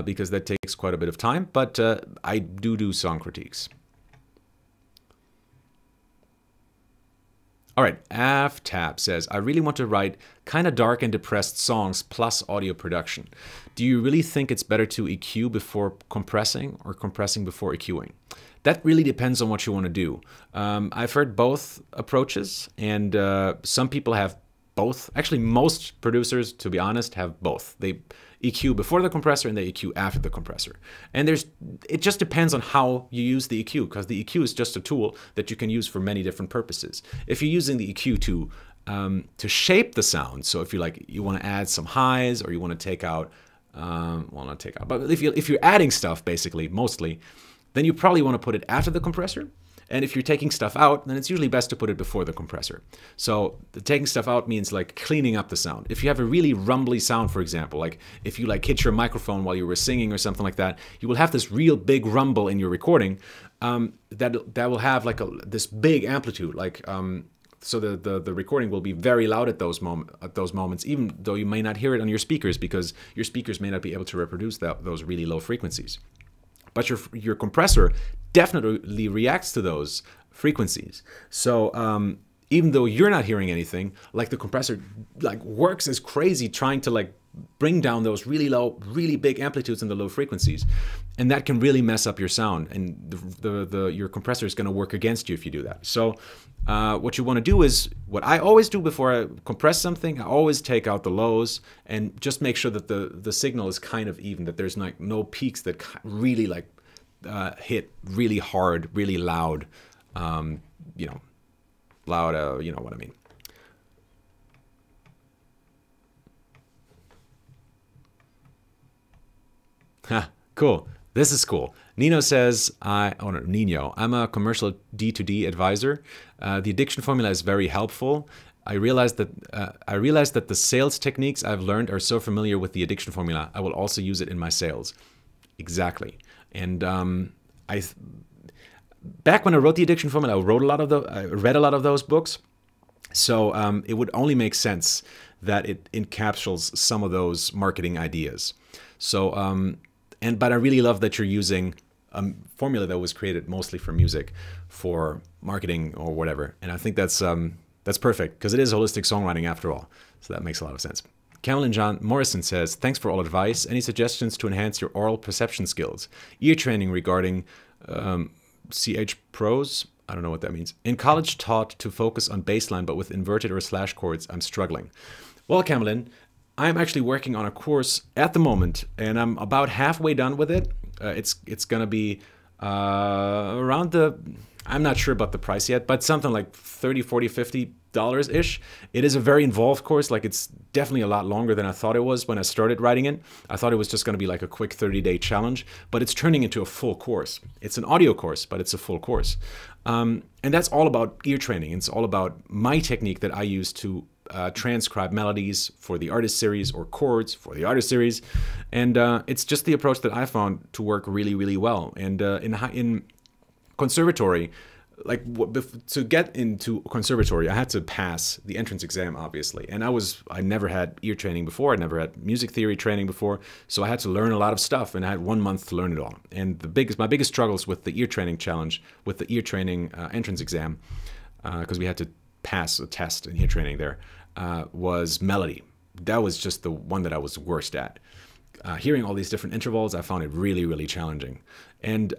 because that takes quite a bit of time, but I do song critiques. All right, AFTAP says, I really want to write kind of dark and depressed songs plus audio production. Do you really think it's better to EQ before compressing or compressing before EQing? That really depends on what you want to do. I've heard both approaches, and some people have both. Actually, most producers, to be honest, have both. They EQ before the compressor and they EQ after the compressor. And it just depends on how you use the EQ, because the EQ is just a tool that you can use for many different purposes. If you're using the EQ to shape the sound, so if you want to add some highs, or you want to take out, well, not take out, but if you're adding stuff, basically, mostly, then you probably want to put it after the compressor. And if you're taking stuff out, then it's usually best to put it before the compressor. So the taking stuff out means like cleaning up the sound. If you have a really rumbly sound, for example, like if you like hit your microphone while you were singing or something like that, you will have this real big rumble in your recording that will have like this big amplitude. Like so the recording will be very loud at those moments, even though you may not hear it on your speakers, because your speakers may not be able to reproduce those really low frequencies. But your compressor definitely reacts to those frequencies. So even though you're not hearing anything, like the compressor like works as crazy trying to like bring down those really low, really big amplitudes in the low frequencies, and that can really mess up your sound. And your compressor is going to work against you if you do that. So what you want to do is, what I always do before I compress something, I always take out the lows and just make sure that the signal is kind of even, that there's like no peaks that really like hit really hard, really loud, you know what I mean. Cool. This is cool. Nino says, Nino, I'm a commercial D2D advisor. The addiction formula is very helpful. I realized that the sales techniques I've learned are so familiar with the addiction formula. I will also use it in my sales. Exactly. And back when I wrote the addiction formula, I read a lot of those books. So it would only make sense that it encapsulates some of those marketing ideas. So, but I really love that you're using a formula that was created mostly for music, for marketing or whatever. And I think that's perfect, because it is holistic songwriting after all. So that makes a lot of sense. Cameron John Morrison says, thanks for all advice. Any suggestions to enhance your oral perception skills? Ear training regarding CH Pros? I don't know what that means. In college, taught to focus on bass line, but with inverted or slash chords, I'm struggling. Well, Cameron, I'm actually working on a course at the moment, and I'm about halfway done with it. It's going to be around I'm not sure about the price yet, but something like $30, $40, $50-ish. It is a very involved course. Like, it's definitely a lot longer than I thought it was when I started writing it. I thought it was just going to be like a quick 30-day challenge, but it's turning into a full course. It's an audio course, but it's a full course. And that's all about ear training. It's all about my technique that I use to transcribe melodies for the artist series or chords for the artist series. And it's just the approach that I found to work really, really well. And in conservatory, like to get into conservatory, I had to pass the entrance exam, obviously. And I never had ear training before. I never had music theory training before. So I had to learn a lot of stuff, and I had 1 month to learn it all. And my biggest struggles with the ear training challenge, with the ear training entrance exam, because we had to pass a test in ear training there, was melody. That was just the one that I was worst at. Hearing all these different intervals, I found it really, really challenging. And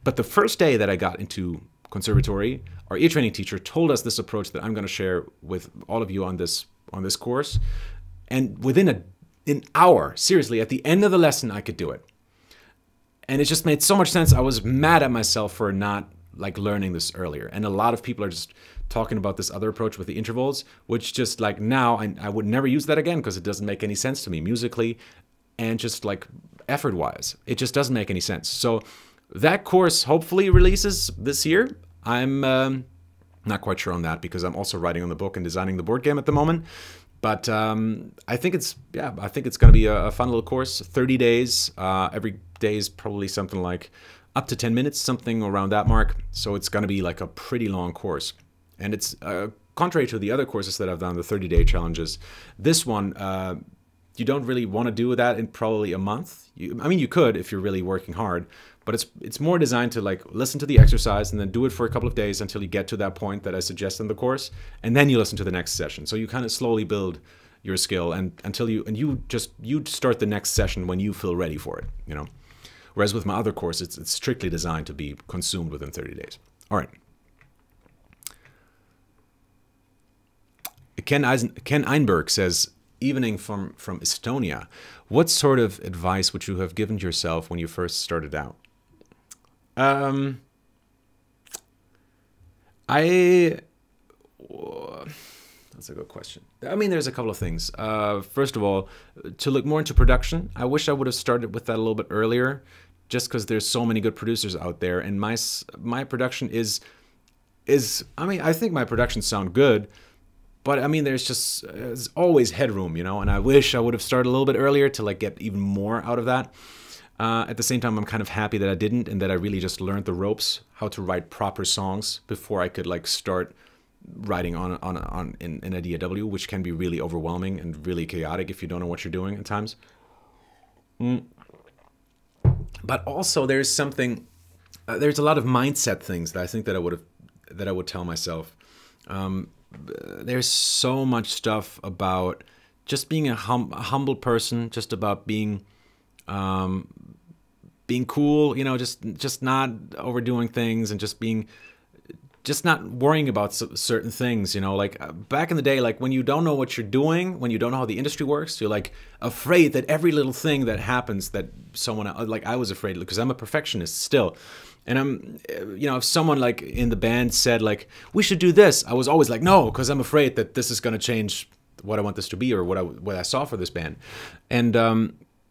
but the first day that I got into conservatory, our ear training teacher told us this approach that I'm going to share with all of you on this course. And within an hour, seriously, at the end of the lesson, I could do it. And it just made so much sense. I was mad at myself for not like learning this earlier. And a lot of people are just talking about this other approach with the intervals, which just like now I would never use that again, because it doesn't make any sense to me musically and just like effort-wise. It just doesn't make any sense. So that course hopefully releases this year. I'm not quite sure on that, because I'm also writing on the book and designing the board game at the moment. But I think it's going to be a fun little course. 30 days. Every day is probably something like up to 10 minutes, something around that mark. So it's going to be like a pretty long course. And it's contrary to the other courses that I've done, the 30-day challenges. This one, you don't really want to do that in probably a month. I mean, you could if you're really working hard, but it's more designed to like listen to the exercise and then do it for a couple of days until you get to that point that I suggest in the course, and then you listen to the next session. So you kind of slowly build your skill and until you start the next session when you feel ready for it, you know. Whereas with my other course, it's strictly designed to be consumed within 30 days. All right. Ken Einberg says, evening from Estonia. What sort of advice would you have given yourself when you first started out? That's a good question. I mean, there's a couple of things. First of all, to look more into production, I wish I would have started with that a little bit earlier, just because there's so many good producers out there, and my production is I mean, I think my productions sound good, but I mean, there's always headroom, you know, and I wish I would have started a little bit earlier to like get even more out of that. At the same time, I'm kind of happy that I didn't, and that I really just learned the ropes, how to write proper songs before I could like start writing in a DAW, which can be really overwhelming and really chaotic if you don't know what you're doing at times. But also there's something, there's a lot of mindset things that I think that I would tell myself. There's so much stuff about just being a humble person, just about being cool, you know, just not overdoing things, and just not worrying about certain things, you know. Like back in the day, like when you don't know what you're doing, when you don't know how the industry works, you're like afraid that every little thing that happens that someone, like I was afraid, because I'm a perfectionist still. And I'm, you know, if someone like in the band said like, we should do this, I was always like, no, because I'm afraid that this is going to change what I want this to be, or what I saw for this band. And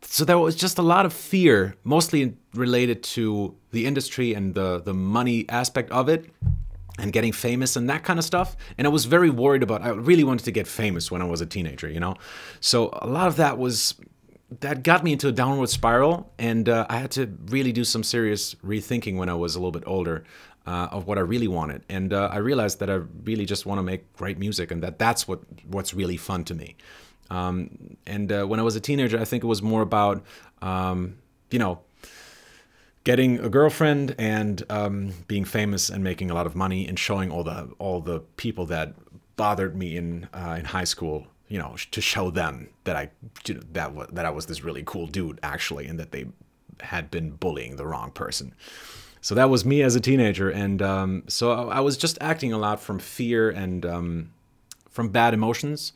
so there was just a lot of fear, mostly related to the industry and the money aspect of it, and getting famous and that kind of stuff. And I was very worried about, I really wanted to get famous when I was a teenager, you know? So a lot of that got me into a downward spiral, and I had to really do some serious rethinking when I was a little bit older of what I really wanted. And I realized that I really just want to make great music, and that's what's really fun to me. When I was a teenager, I think it was more about, you know, getting a girlfriend and being famous and making a lot of money and showing all the people that bothered me in high school, you know, to show them that I was this really cool dude actually, and that they had been bullying the wrong person. So that was me as a teenager, and so I was just acting a lot from fear and from bad emotions.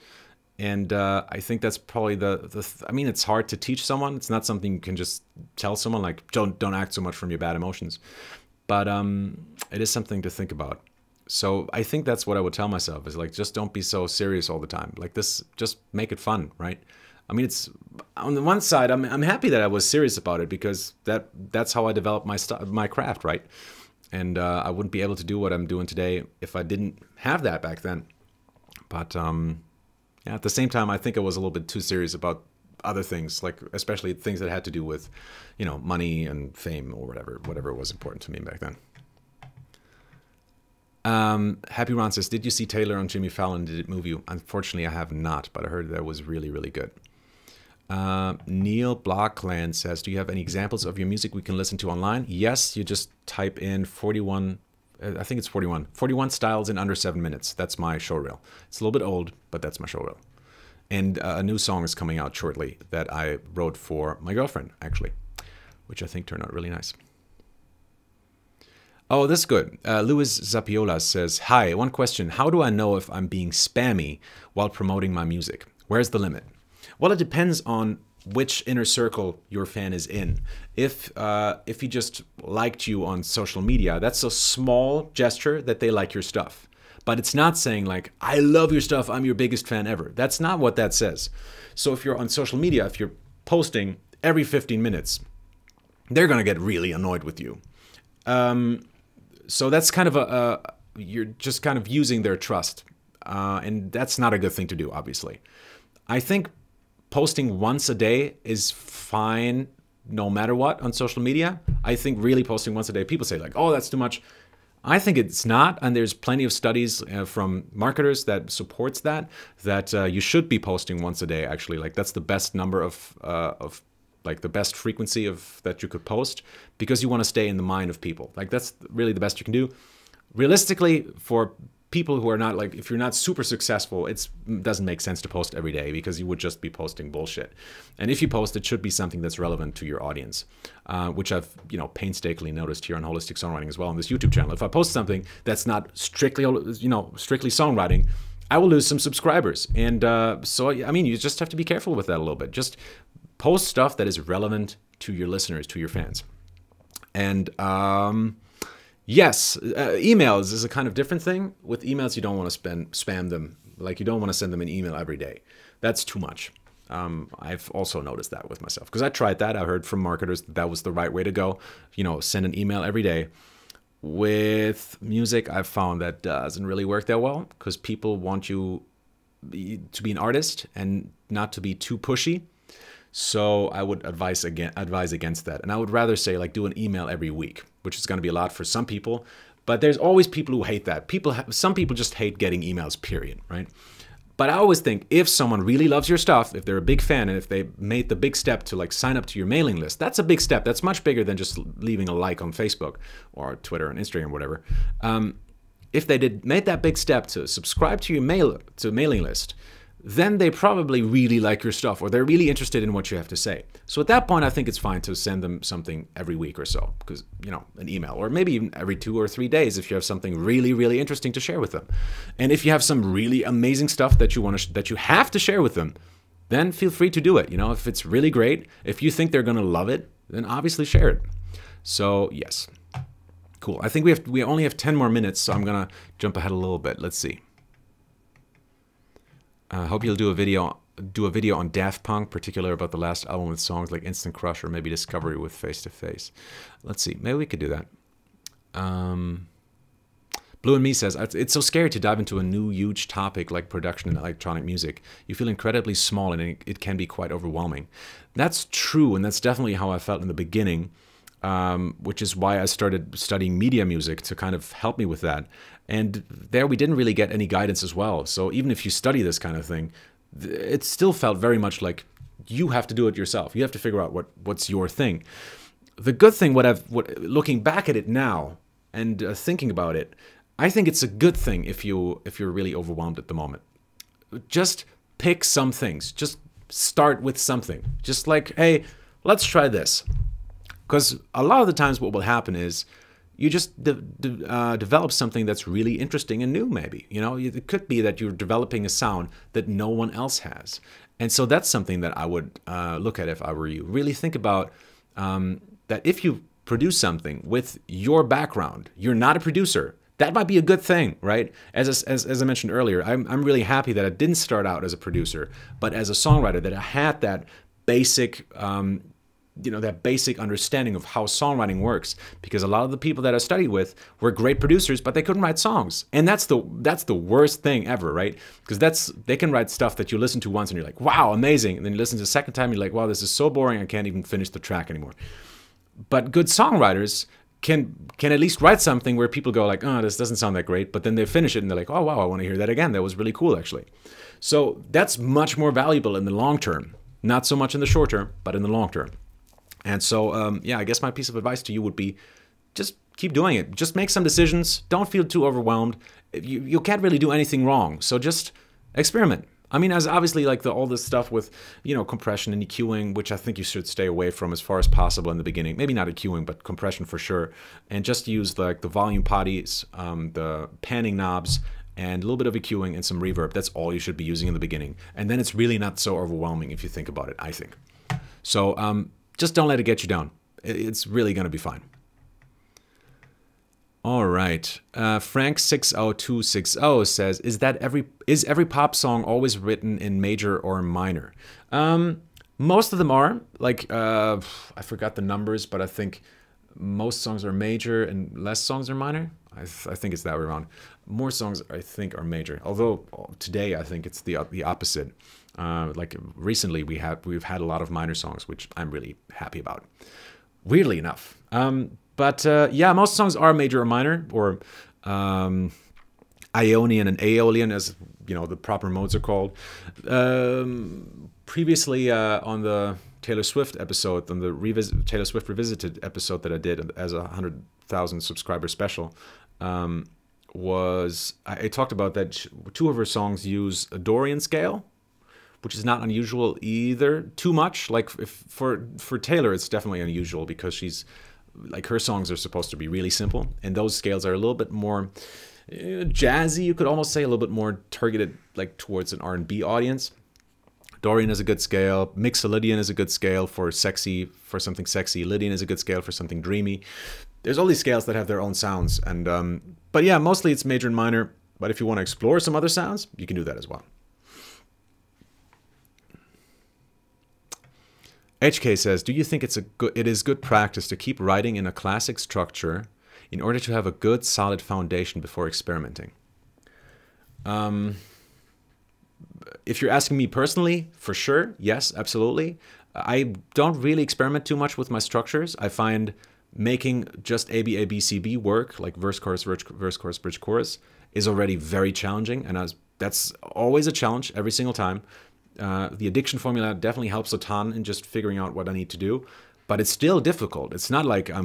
And I think that's probably I mean, it's hard to teach someone. It's not something you can just tell someone, like, don't act so much from your bad emotions. But it is something to think about. So I think that's what I would tell myself, is like, just don't be so serious all the time. Like this, just make it fun, right? I mean, it's on the one side, I'm happy that I was serious about it, because that's how I developed my craft, right? And I wouldn't be able to do what I'm doing today if I didn't have that back then. But yeah, at the same time, I think I was a little bit too serious about other things, like especially things that had to do with, you know, money and fame or whatever was important to me back then. Happy Ron says, did you see Taylor on Jimmy Fallon? Did it move you? Unfortunately, I have not, but I heard that was really, really good. Neil Blockland says, do you have any examples of your music we can listen to online? Yes, you just type in 41, I think it's 41 styles in under 7 minutes. That's my showreel. It's a little bit old, but that's my showreel. And a new song is coming out shortly that I wrote for my girlfriend, actually, which I think turned out really nice. Oh, this is good. Luis Zapiola says, hi, one question. How do I know if I'm being spammy while promoting my music? Where's the limit? Well, it depends on which inner circle your fan is in. If he just liked you on social media, that's a small gesture that they like your stuff. But it's not saying like, I love your stuff, I'm your biggest fan ever. That's not what that says. So if you're on social media, if you're posting every 15 minutes, they're going to get really annoyed with you. So that's kind of you're just kind of using their trust. And that's not a good thing to do, obviously. I think posting once a day is fine no matter what on social media. I think really posting once a day, people say like, oh, that's too much. I think it's not, and there's plenty of studies from marketers that supports that you should be posting once a day, actually. Like that's the best number of like the best frequency of that you could post, because you want to stay in the mind of people. Like that's really the best you can do. Realistically, for people who are not, like, if you're not super successful, it doesn't make sense to post every day, because you would just be posting bullshit. And if you post, it should be something that's relevant to your audience, which I've, you know, painstakingly noticed here on Holistic Songwriting as well on this YouTube channel. If I post something that's not strictly, you know, strictly songwriting, I will lose some subscribers. And so, I mean, you just have to be careful with that a little bit. Just post stuff that is relevant to your listeners, to your fans. And yes, emails is a kind of different thing. With emails, you don't want to spam them. Like, you don't want to send them an email every day. That's too much. I've also noticed that with myself, because I tried that. I heard from marketers that was the right way to go. You know, send an email every day. With music, I've found that doesn't really work that well, because people want you to be an artist and not to be too pushy. So I would advise against that. And I would rather say, like, do an email every week, which is going to be a lot for some people. But there's always people who hate that. Some people just hate getting emails, period, right? But I always think, if someone really loves your stuff, if they're a big fan, and if they made the big step to, like, sign up to your mailing list, that's a big step. That's much bigger than just leaving a like on Facebook or Twitter and Instagram or whatever. If they made that big step to subscribe to your mailing list, then they probably really like your stuff, or they're really interested in what you have to say. So at that point, I think it's fine to send them something every week or so, because, you know, an email, or maybe even every 2 or 3 days if you have something really, really interesting to share with them. And if you have some really amazing stuff that you have to share with them, then feel free to do it. You know, if it's really great, if you think they're going to love it, then obviously share it. So yes, cool. I think we only have 10 more minutes, so I'm going to jump ahead a little bit. Let's see. I hope you'll do a video do a video on Daft Punk, particularly about the last album with songs like Instant Crush or maybe Discovery with Face to Face. Let's see, maybe we could do that. Blue and Me says, it's so scary to dive into a new huge topic like production in electronic music. You feel incredibly small and it can be quite overwhelming. That's true, and that's definitely how I felt in the beginning, which is why I started studying media music to kind of help me with that. And there we didn't really get any guidance as well. So even if you study this kind of thing, it still felt very much like you have to do it yourself. You have to figure out what's your thing. The good thing, looking back at it now and thinking about it, I think it's a good thing if you're really overwhelmed at the moment. Just pick some things. Just start with something. Just like, hey, let's try this. Because a lot of the times what will happen is you just develop something that's really interesting and new, maybe. You know, it could be that you're developing a sound that no one else has. And so that's something that I would look at if I were you. Really think about that if you produce something with your background, you're not a producer. That might be a good thing, right? As I mentioned earlier, I'm really happy that I didn't start out as a producer, but as a songwriter, that I had that basic, that basic understanding of how songwriting works. Because a lot of the people that I studied with were great producers, but they couldn't write songs, and that's the worst thing ever, right? Because they can write stuff that you listen to once and you're like, wow, amazing, and then you listen to the second time, you're like, wow, this is so boring, I can't even finish the track anymore. But good songwriters can at least write something where people go like, oh, this doesn't sound that great, but then they finish it and they're like, oh, wow, I want to hear that again. That was really cool, actually. So that's much more valuable in the long term. Not so much in the short term, but in the long term. And so, yeah, I guess my piece of advice to you would be just keep doing it. Just make some decisions. Don't feel too overwhelmed. You can't really do anything wrong. So just experiment. I mean, as obviously like all this stuff with, compression and EQing, which I think you should stay away from as far as possible in the beginning. Maybe not EQing, but compression for sure. And just use like the volume potties, the panning knobs, and a little bit of EQing and some reverb. That's all you should be using in the beginning. And then it's really not so overwhelming if you think about it, I think. So just don't let it get you down. It's really going to be fine. All right, Frank60260 says, is every pop song always written in major or minor? Most of them are. Like, I forgot the numbers, but I think most songs are major and less songs are minor. I think it's that way around. More songs, I think, are major. Although today, I think it's the opposite. Like recently, we've had a lot of minor songs, which I'm really happy about. Weirdly enough. But yeah, most songs are major or minor, or Ionian and Aeolian, as the proper modes are called. Previously on the Taylor Swift episode, on the Taylor Swift Revisited episode that I did as a 100,000 subscriber special, I talked about that two of her songs use a Dorian scale, which is not unusual either. Too much, like for Taylor, it's definitely unusual because she's like her songs are supposed to be really simple, and those scales are a little bit more jazzy. You could almost say a little bit more targeted like towards an R&B audience. Dorian is a good scale. Mixolydian is a good scale for something sexy. Lydian is a good scale for something dreamy. There's all these scales that have their own sounds, and but yeah, mostly it's major and minor. But if you want to explore some other sounds, you can do that as well. HK says, do you think it is good practice to keep writing in a classic structure in order to have a good, solid foundation before experimenting? If you're asking me personally, for sure, yes, absolutely. I don't really experiment too much with my structures. I find making just A, B, A, B, C, B work, like verse, chorus, bridge, chorus, is already very challenging. And that's always a challenge every single time. The addiction formula definitely helps a ton in just figuring out what I need to do, but it's still difficult. It's not like I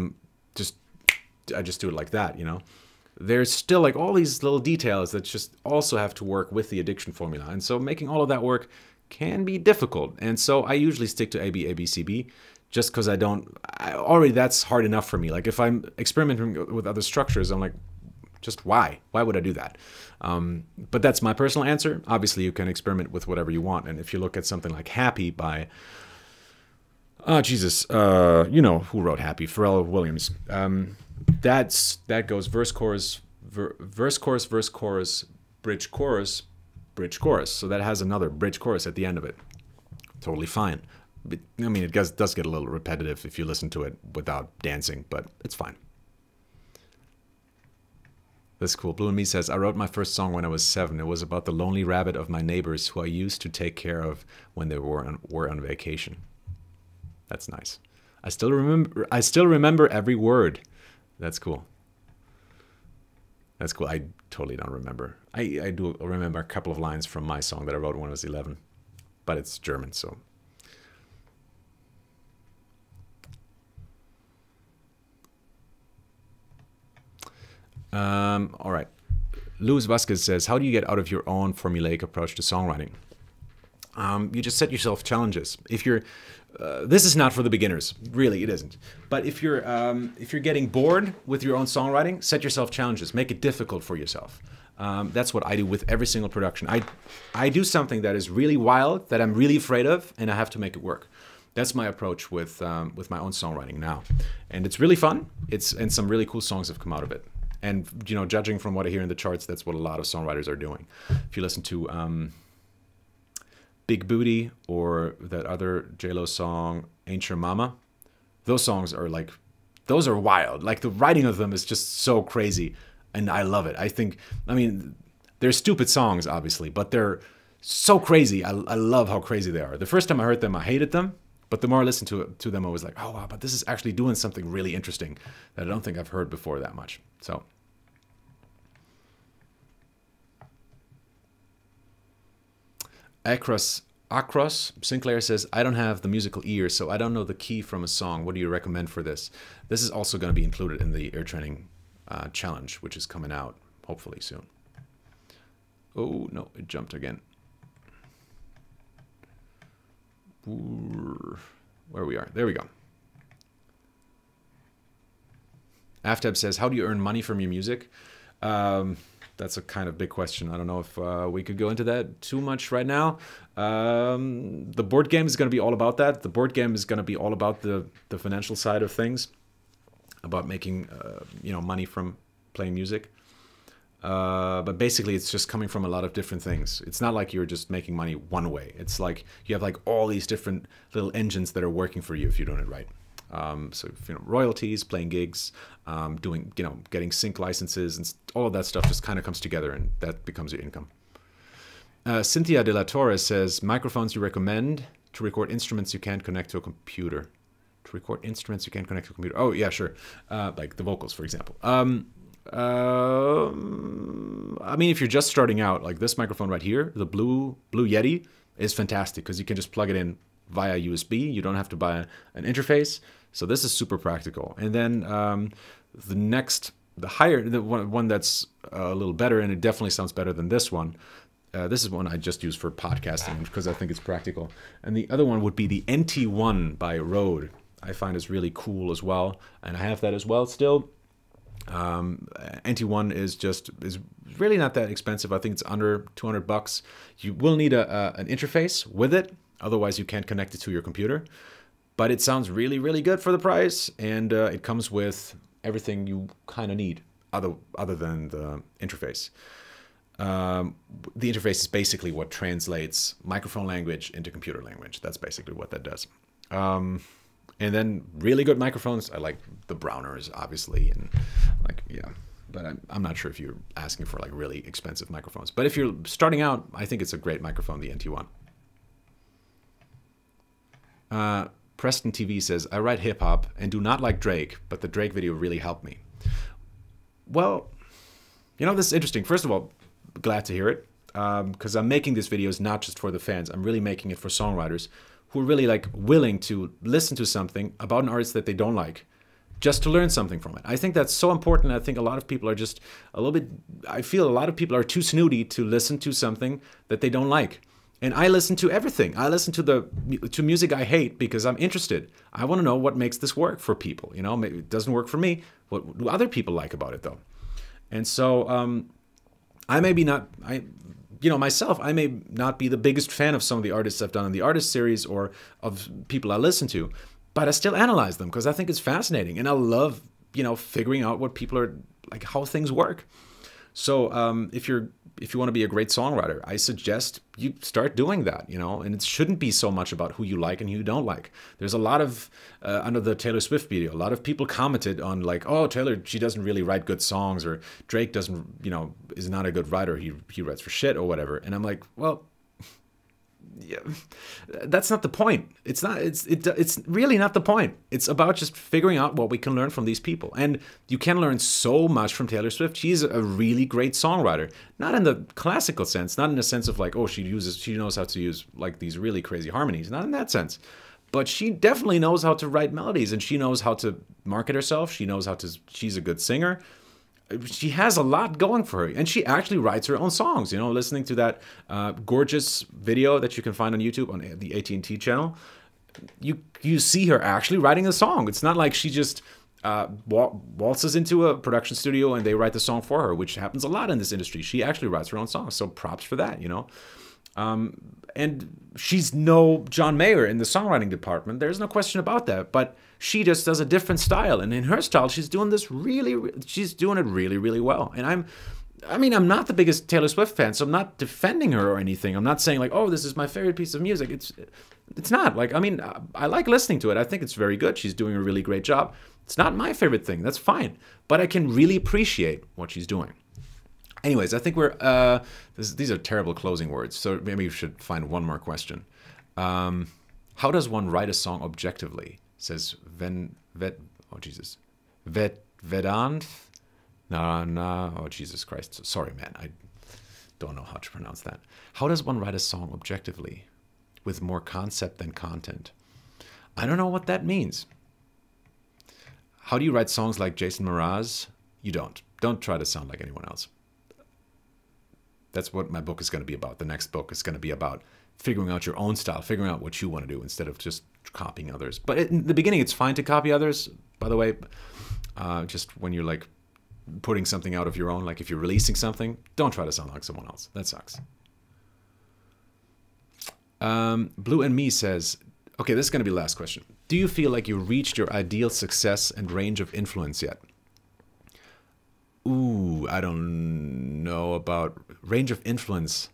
just do it like that, There's still like all these little details that just also have to work with the addiction formula. And so making all of that work can be difficult. And so I usually stick to A, B, A, B, C, B, just because already that's hard enough for me. Like if I'm experimenting with other structures, I'm like, just why? Why would I do that? But that's my personal answer. Obviously, you can experiment with whatever you want. And if you look at something like Happy by, who wrote Happy? Pharrell Williams. That goes verse, chorus, verse, chorus, bridge, chorus, bridge chorus. So that has another bridge chorus at the end of it. Totally fine. But, I mean, it does get a little repetitive if you listen to it without dancing, but it's fine. That's cool. Blue and Me says, I wrote my first song when I was 7. It was about the lonely rabbit of my neighbors who I used to take care of when they were on vacation. That's nice. I still remember every word. That's cool. That's cool. I totally don't remember. I do remember a couple of lines from my song that I wrote when I was 11, but it's German, so. All right. Luis Vasquez says, how do you get out of your own formulaic approach to songwriting? You just set yourself challenges. If you're, this is not for the beginners, really, it isn't. But if you're getting bored with your own songwriting, set yourself challenges. Make it difficult for yourself. That's what I do with every single production. I do something that is really wild, that I'm really afraid of, and I have to make it work. That's my approach with my own songwriting now, and it's really fun. And some really cool songs have come out of it. And you know, judging from what I hear in the charts, that's what a lot of songwriters are doing. If you listen to Big Booty or that other J-Lo song, Ain't Your Mama, those songs are like, those are wild. Like the writing of them is just so crazy, and I love it. I mean, they're stupid songs, obviously, but they're so crazy. I love how crazy they are. The first time I heard them, I hated them. But the more I listened to them, I was like, oh, wow, but this is actually doing something really interesting that I don't think I've heard before that much. So. Across Sinclair says, I don't have the musical ear, so I don't know the key from a song. What do you recommend for this? This is also going to be included in the ear training challenge, which is coming out hopefully soon. Oh, no, it jumped again. Where we are. There we go. Aftab says, how do you earn money from your music? That's a kind of big question. I don't know if we could go into that too much right now. The board game is going to be all about that. The board game is going to be all about the financial side of things, about making money from playing music. But basically, it's just coming from a lot of different things. It's not like you're just making money one way. It's like you have like all these different little engines that are working for you if you're doing it right. So royalties, playing gigs, getting sync licenses, and all of that stuff just kind of comes together, and that becomes your income. Cynthia de la Torre says, microphones you recommend to record instruments you can't connect to a computer. To record instruments you can't connect to a computer. Oh yeah, sure. Like the vocals, for example. I mean, if you're just starting out, like this microphone right here, the Blue Yeti, is fantastic because you can just plug it in via USB. You don't have to buy an interface. So this is super practical. And then the one that's a little better, and it definitely sounds better than this one. This is one I just use for podcasting because I think it's practical. And the other one would be the NT1 by Rode. I find it's really cool as well, and I have that as well still. NT1 is really not that expensive. I think it's under $200. You will need an interface with it, otherwise you can't connect it to your computer. But it sounds really, really good for the price, and it comes with everything you kind of need, other than the interface. The interface is basically what translates microphone language into computer language. That's basically what that does. And then really good microphones, I like the Browners, obviously, and like, yeah. But I'm not sure if you're asking for like really expensive microphones. But if you're starting out, I think it's a great microphone, the NT1. Preston TV says, I write hip hop and do not like Drake, but the Drake video really helped me. Well, this is interesting. First of all, glad to hear it, because I'm making these videos not just for the fans. I'm really making it for songwriters who are really like willing to listen to something about an artist that they don't like, just to learn something from it. I think that's so important. I think a lot of people are just I feel a lot of people are too snooty to listen to something that they don't like. And I listen to everything. I listen to music I hate because I'm interested. I want to know what makes this work for people. Maybe it doesn't work for me. What do other people like about it though? And so I may be not, myself, I may not be the biggest fan of some of the artists I've done in the artist series or of people I listen to, but I still analyze them because I think it's fascinating. And I love, figuring out what people are, like how things work. So if you want to be a great songwriter, I suggest you start doing that, you know, and it shouldn't be so much about who you like and who you don't like. There's a lot of, under the Taylor Swift video, a lot of people commented on like, oh, Taylor, she doesn't really write good songs, or Drake doesn't, you know, is not a good writer. He writes for shit or whatever. And I'm like, well, yeah, that's not the point. It's really not the point. It's about just figuring out what we can learn from these people. And you can learn so much from Taylor Swift. She's a really great songwriter. Not in the classical sense, not in the sense of like, oh, she knows how to use like these really crazy harmonies. Not in that sense. But she definitely knows how to write melodies, and she knows how to market herself. She knows how to, she's a good singer. She has a lot going for her, and she actually writes her own songs. You know, listening to that gorgeous video that you can find on YouTube on the AT&T channel, you see her actually writing a song. It's not like she just waltzes into a production studio and they write the song for her, which happens a lot in this industry. She actually writes her own songs, so props for that, you know. And she's no John Mayer in the songwriting department. There's no question about that. But she just does a different style, and in her style, she's doing this she's doing it really, really well. And I'm not the biggest Taylor Swift fan, so I'm not defending her or anything. I'm not saying like, oh, this is my favorite piece of music. It's not. Like, I mean, I like listening to it. I think it's very good. She's doing a really great job. It's not my favorite thing. That's fine. But I can really appreciate what she's doing. Anyways, I think these are terrible closing words, so maybe you should find one more question. How does one write a song objectively? Says Vedant? Oh, Jesus Christ. Sorry, man. I don't know how to pronounce that. How does one write a song objectively with more concept than content? I don't know what that means. How do you write songs like Jason Mraz? You don't. Don't try to sound like anyone else. That's what my book is going to be about. The next book is going to be about figuring out your own style, figuring out what you want to do instead of just copying others. But in the beginning, it's fine to copy others, by the way. Just when you're like putting something out of your own, like if you're releasing something, don't try to sound like someone else. That sucks. Blue and Me says, okay, this is going to be the last question. Do you feel like you reached your ideal success and range of influence yet? Ooh, I don't know about range of influence.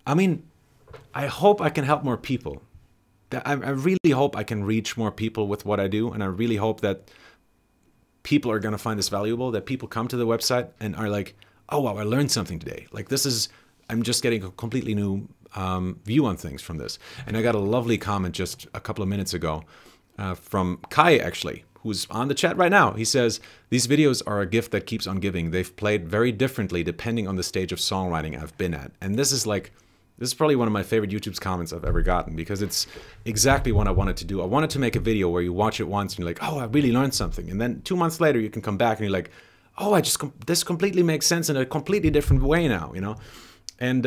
I mean, I hope I can help more people. I really hope I can reach more people with what I do, and I really hope that people are going to find this valuable, that people come to the website and are like, oh, wow, I learned something today. Like I'm just getting a completely new view on things from this. And I got a lovely comment just a couple of minutes ago from Kai, actually, who's on the chat right now. He says, these videos are a gift that keeps on giving. They've played very differently depending on the stage of songwriting I've been at. And this is probably one of my favorite YouTube's comments I've ever gotten, because it's exactly what I wanted to do. I wanted to make a video where you watch it once and you're like, oh, I really learned something. And then 2 months later, you can come back and you're like, oh, this completely makes sense in a completely different way now, you know? And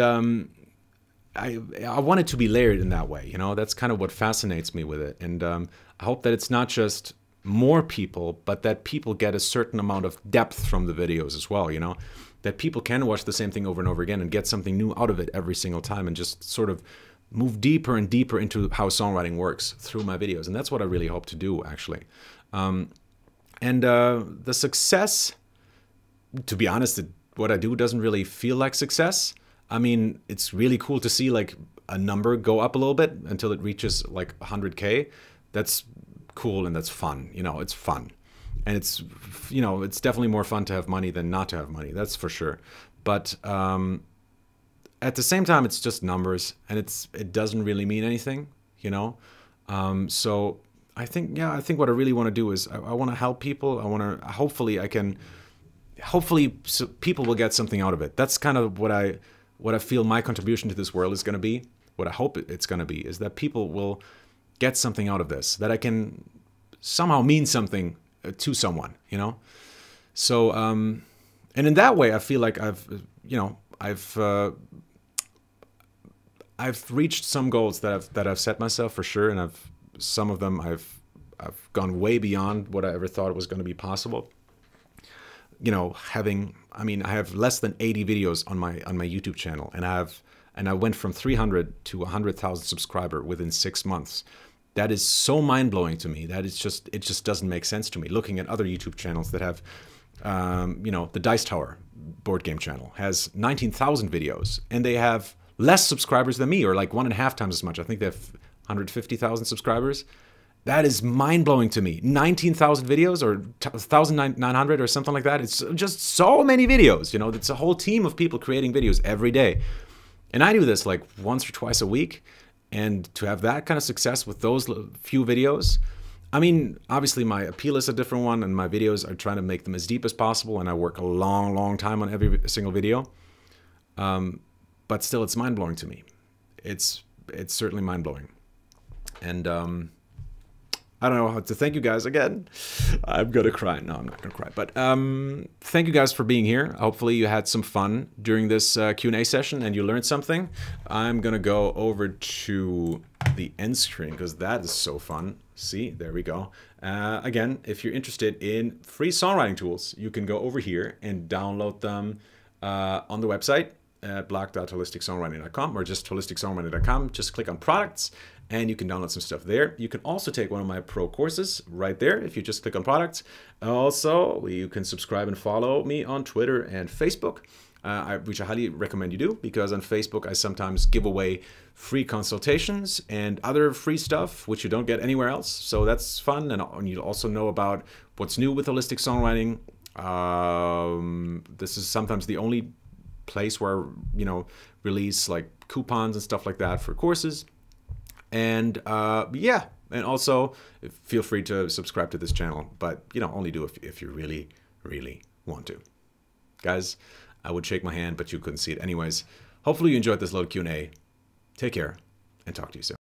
I want it to be layered in that way, you know? That's kind of what fascinates me with it. And I hope that it's not just more people, but that people get a certain amount of depth from the videos as well, you know? That people can watch the same thing over and over again and get something new out of it every single time, and just sort of move deeper and deeper into how songwriting works through my videos. And that's what I really hope to do, actually. The success, to be honest, what I do doesn't really feel like success. I mean, it's really cool to see like a number go up a little bit until it reaches like 100K. That's cool and that's fun. You know, it's fun. And it's, you know, it's definitely more fun to have money than not to have money. That's for sure. But at the same time, it's just numbers, and it doesn't really mean anything, you know. So I think what I really want to do is I want to help people. I want to hopefully people will get something out of it. That's kind of what I feel my contribution to this world is going to be. What I hope it's going to be is that people will get something out of this, that I can somehow mean something to someone, you know. So and in that way, I feel like I've reached some goals that I've set myself for sure, and some of them I've gone way beyond what I ever thought it was going to be possible. You know, I have less than 80 videos on my YouTube channel, and I went from 300 to 100,000 subscriber within 6 months. That is so mind-blowing to me that it just doesn't make sense to me. Looking at other YouTube channels that have you know, the Dice Tower board game channel has 19,000 videos, and they have less subscribers than me, or like 1.5 times as much. I think they have 150,000 subscribers. That is mind-blowing to me. 19,000 videos, or 1,900 or something like that. It's just so many videos. You know, it's a whole team of people creating videos every day. And I do this like once or twice a week. And to have that kind of success with those few videos, I mean, obviously my appeal is a different one, and my videos are trying to make them as deep as possible, and I work a long, long time on every single video. But still, it's mind-blowing to me. It's certainly mind-blowing. And I don't know how to thank you guys again. I'm gonna cry. No, I'm not gonna cry. But thank you guys for being here. Hopefully you had some fun during this Q&A session and you learned something. I'm gonna go over to the end screen because that is so fun. See, there we go. Again, if you're interested in free songwriting tools, you can go over here and download them on the website at blog.holisticsongwriting.com or just holisticsongwriting.com. Just click on products and you can download some stuff there. You can also take one of my pro courses right there if you just click on products. Also, you can subscribe and follow me on Twitter and Facebook, which I highly recommend you do, because on Facebook I sometimes give away free consultations and other free stuff which you don't get anywhere else. So that's fun, and you'll also know about what's new with holistic songwriting. This is sometimes the only place where, you know, release like coupons and stuff like that for courses. And yeah, and also feel free to subscribe to this channel, but you know, only do if you really, really want to. Guys, I would shake my hand, but you couldn't see it anyways. Hopefully you enjoyed this little Q&A. Take care and talk to you soon.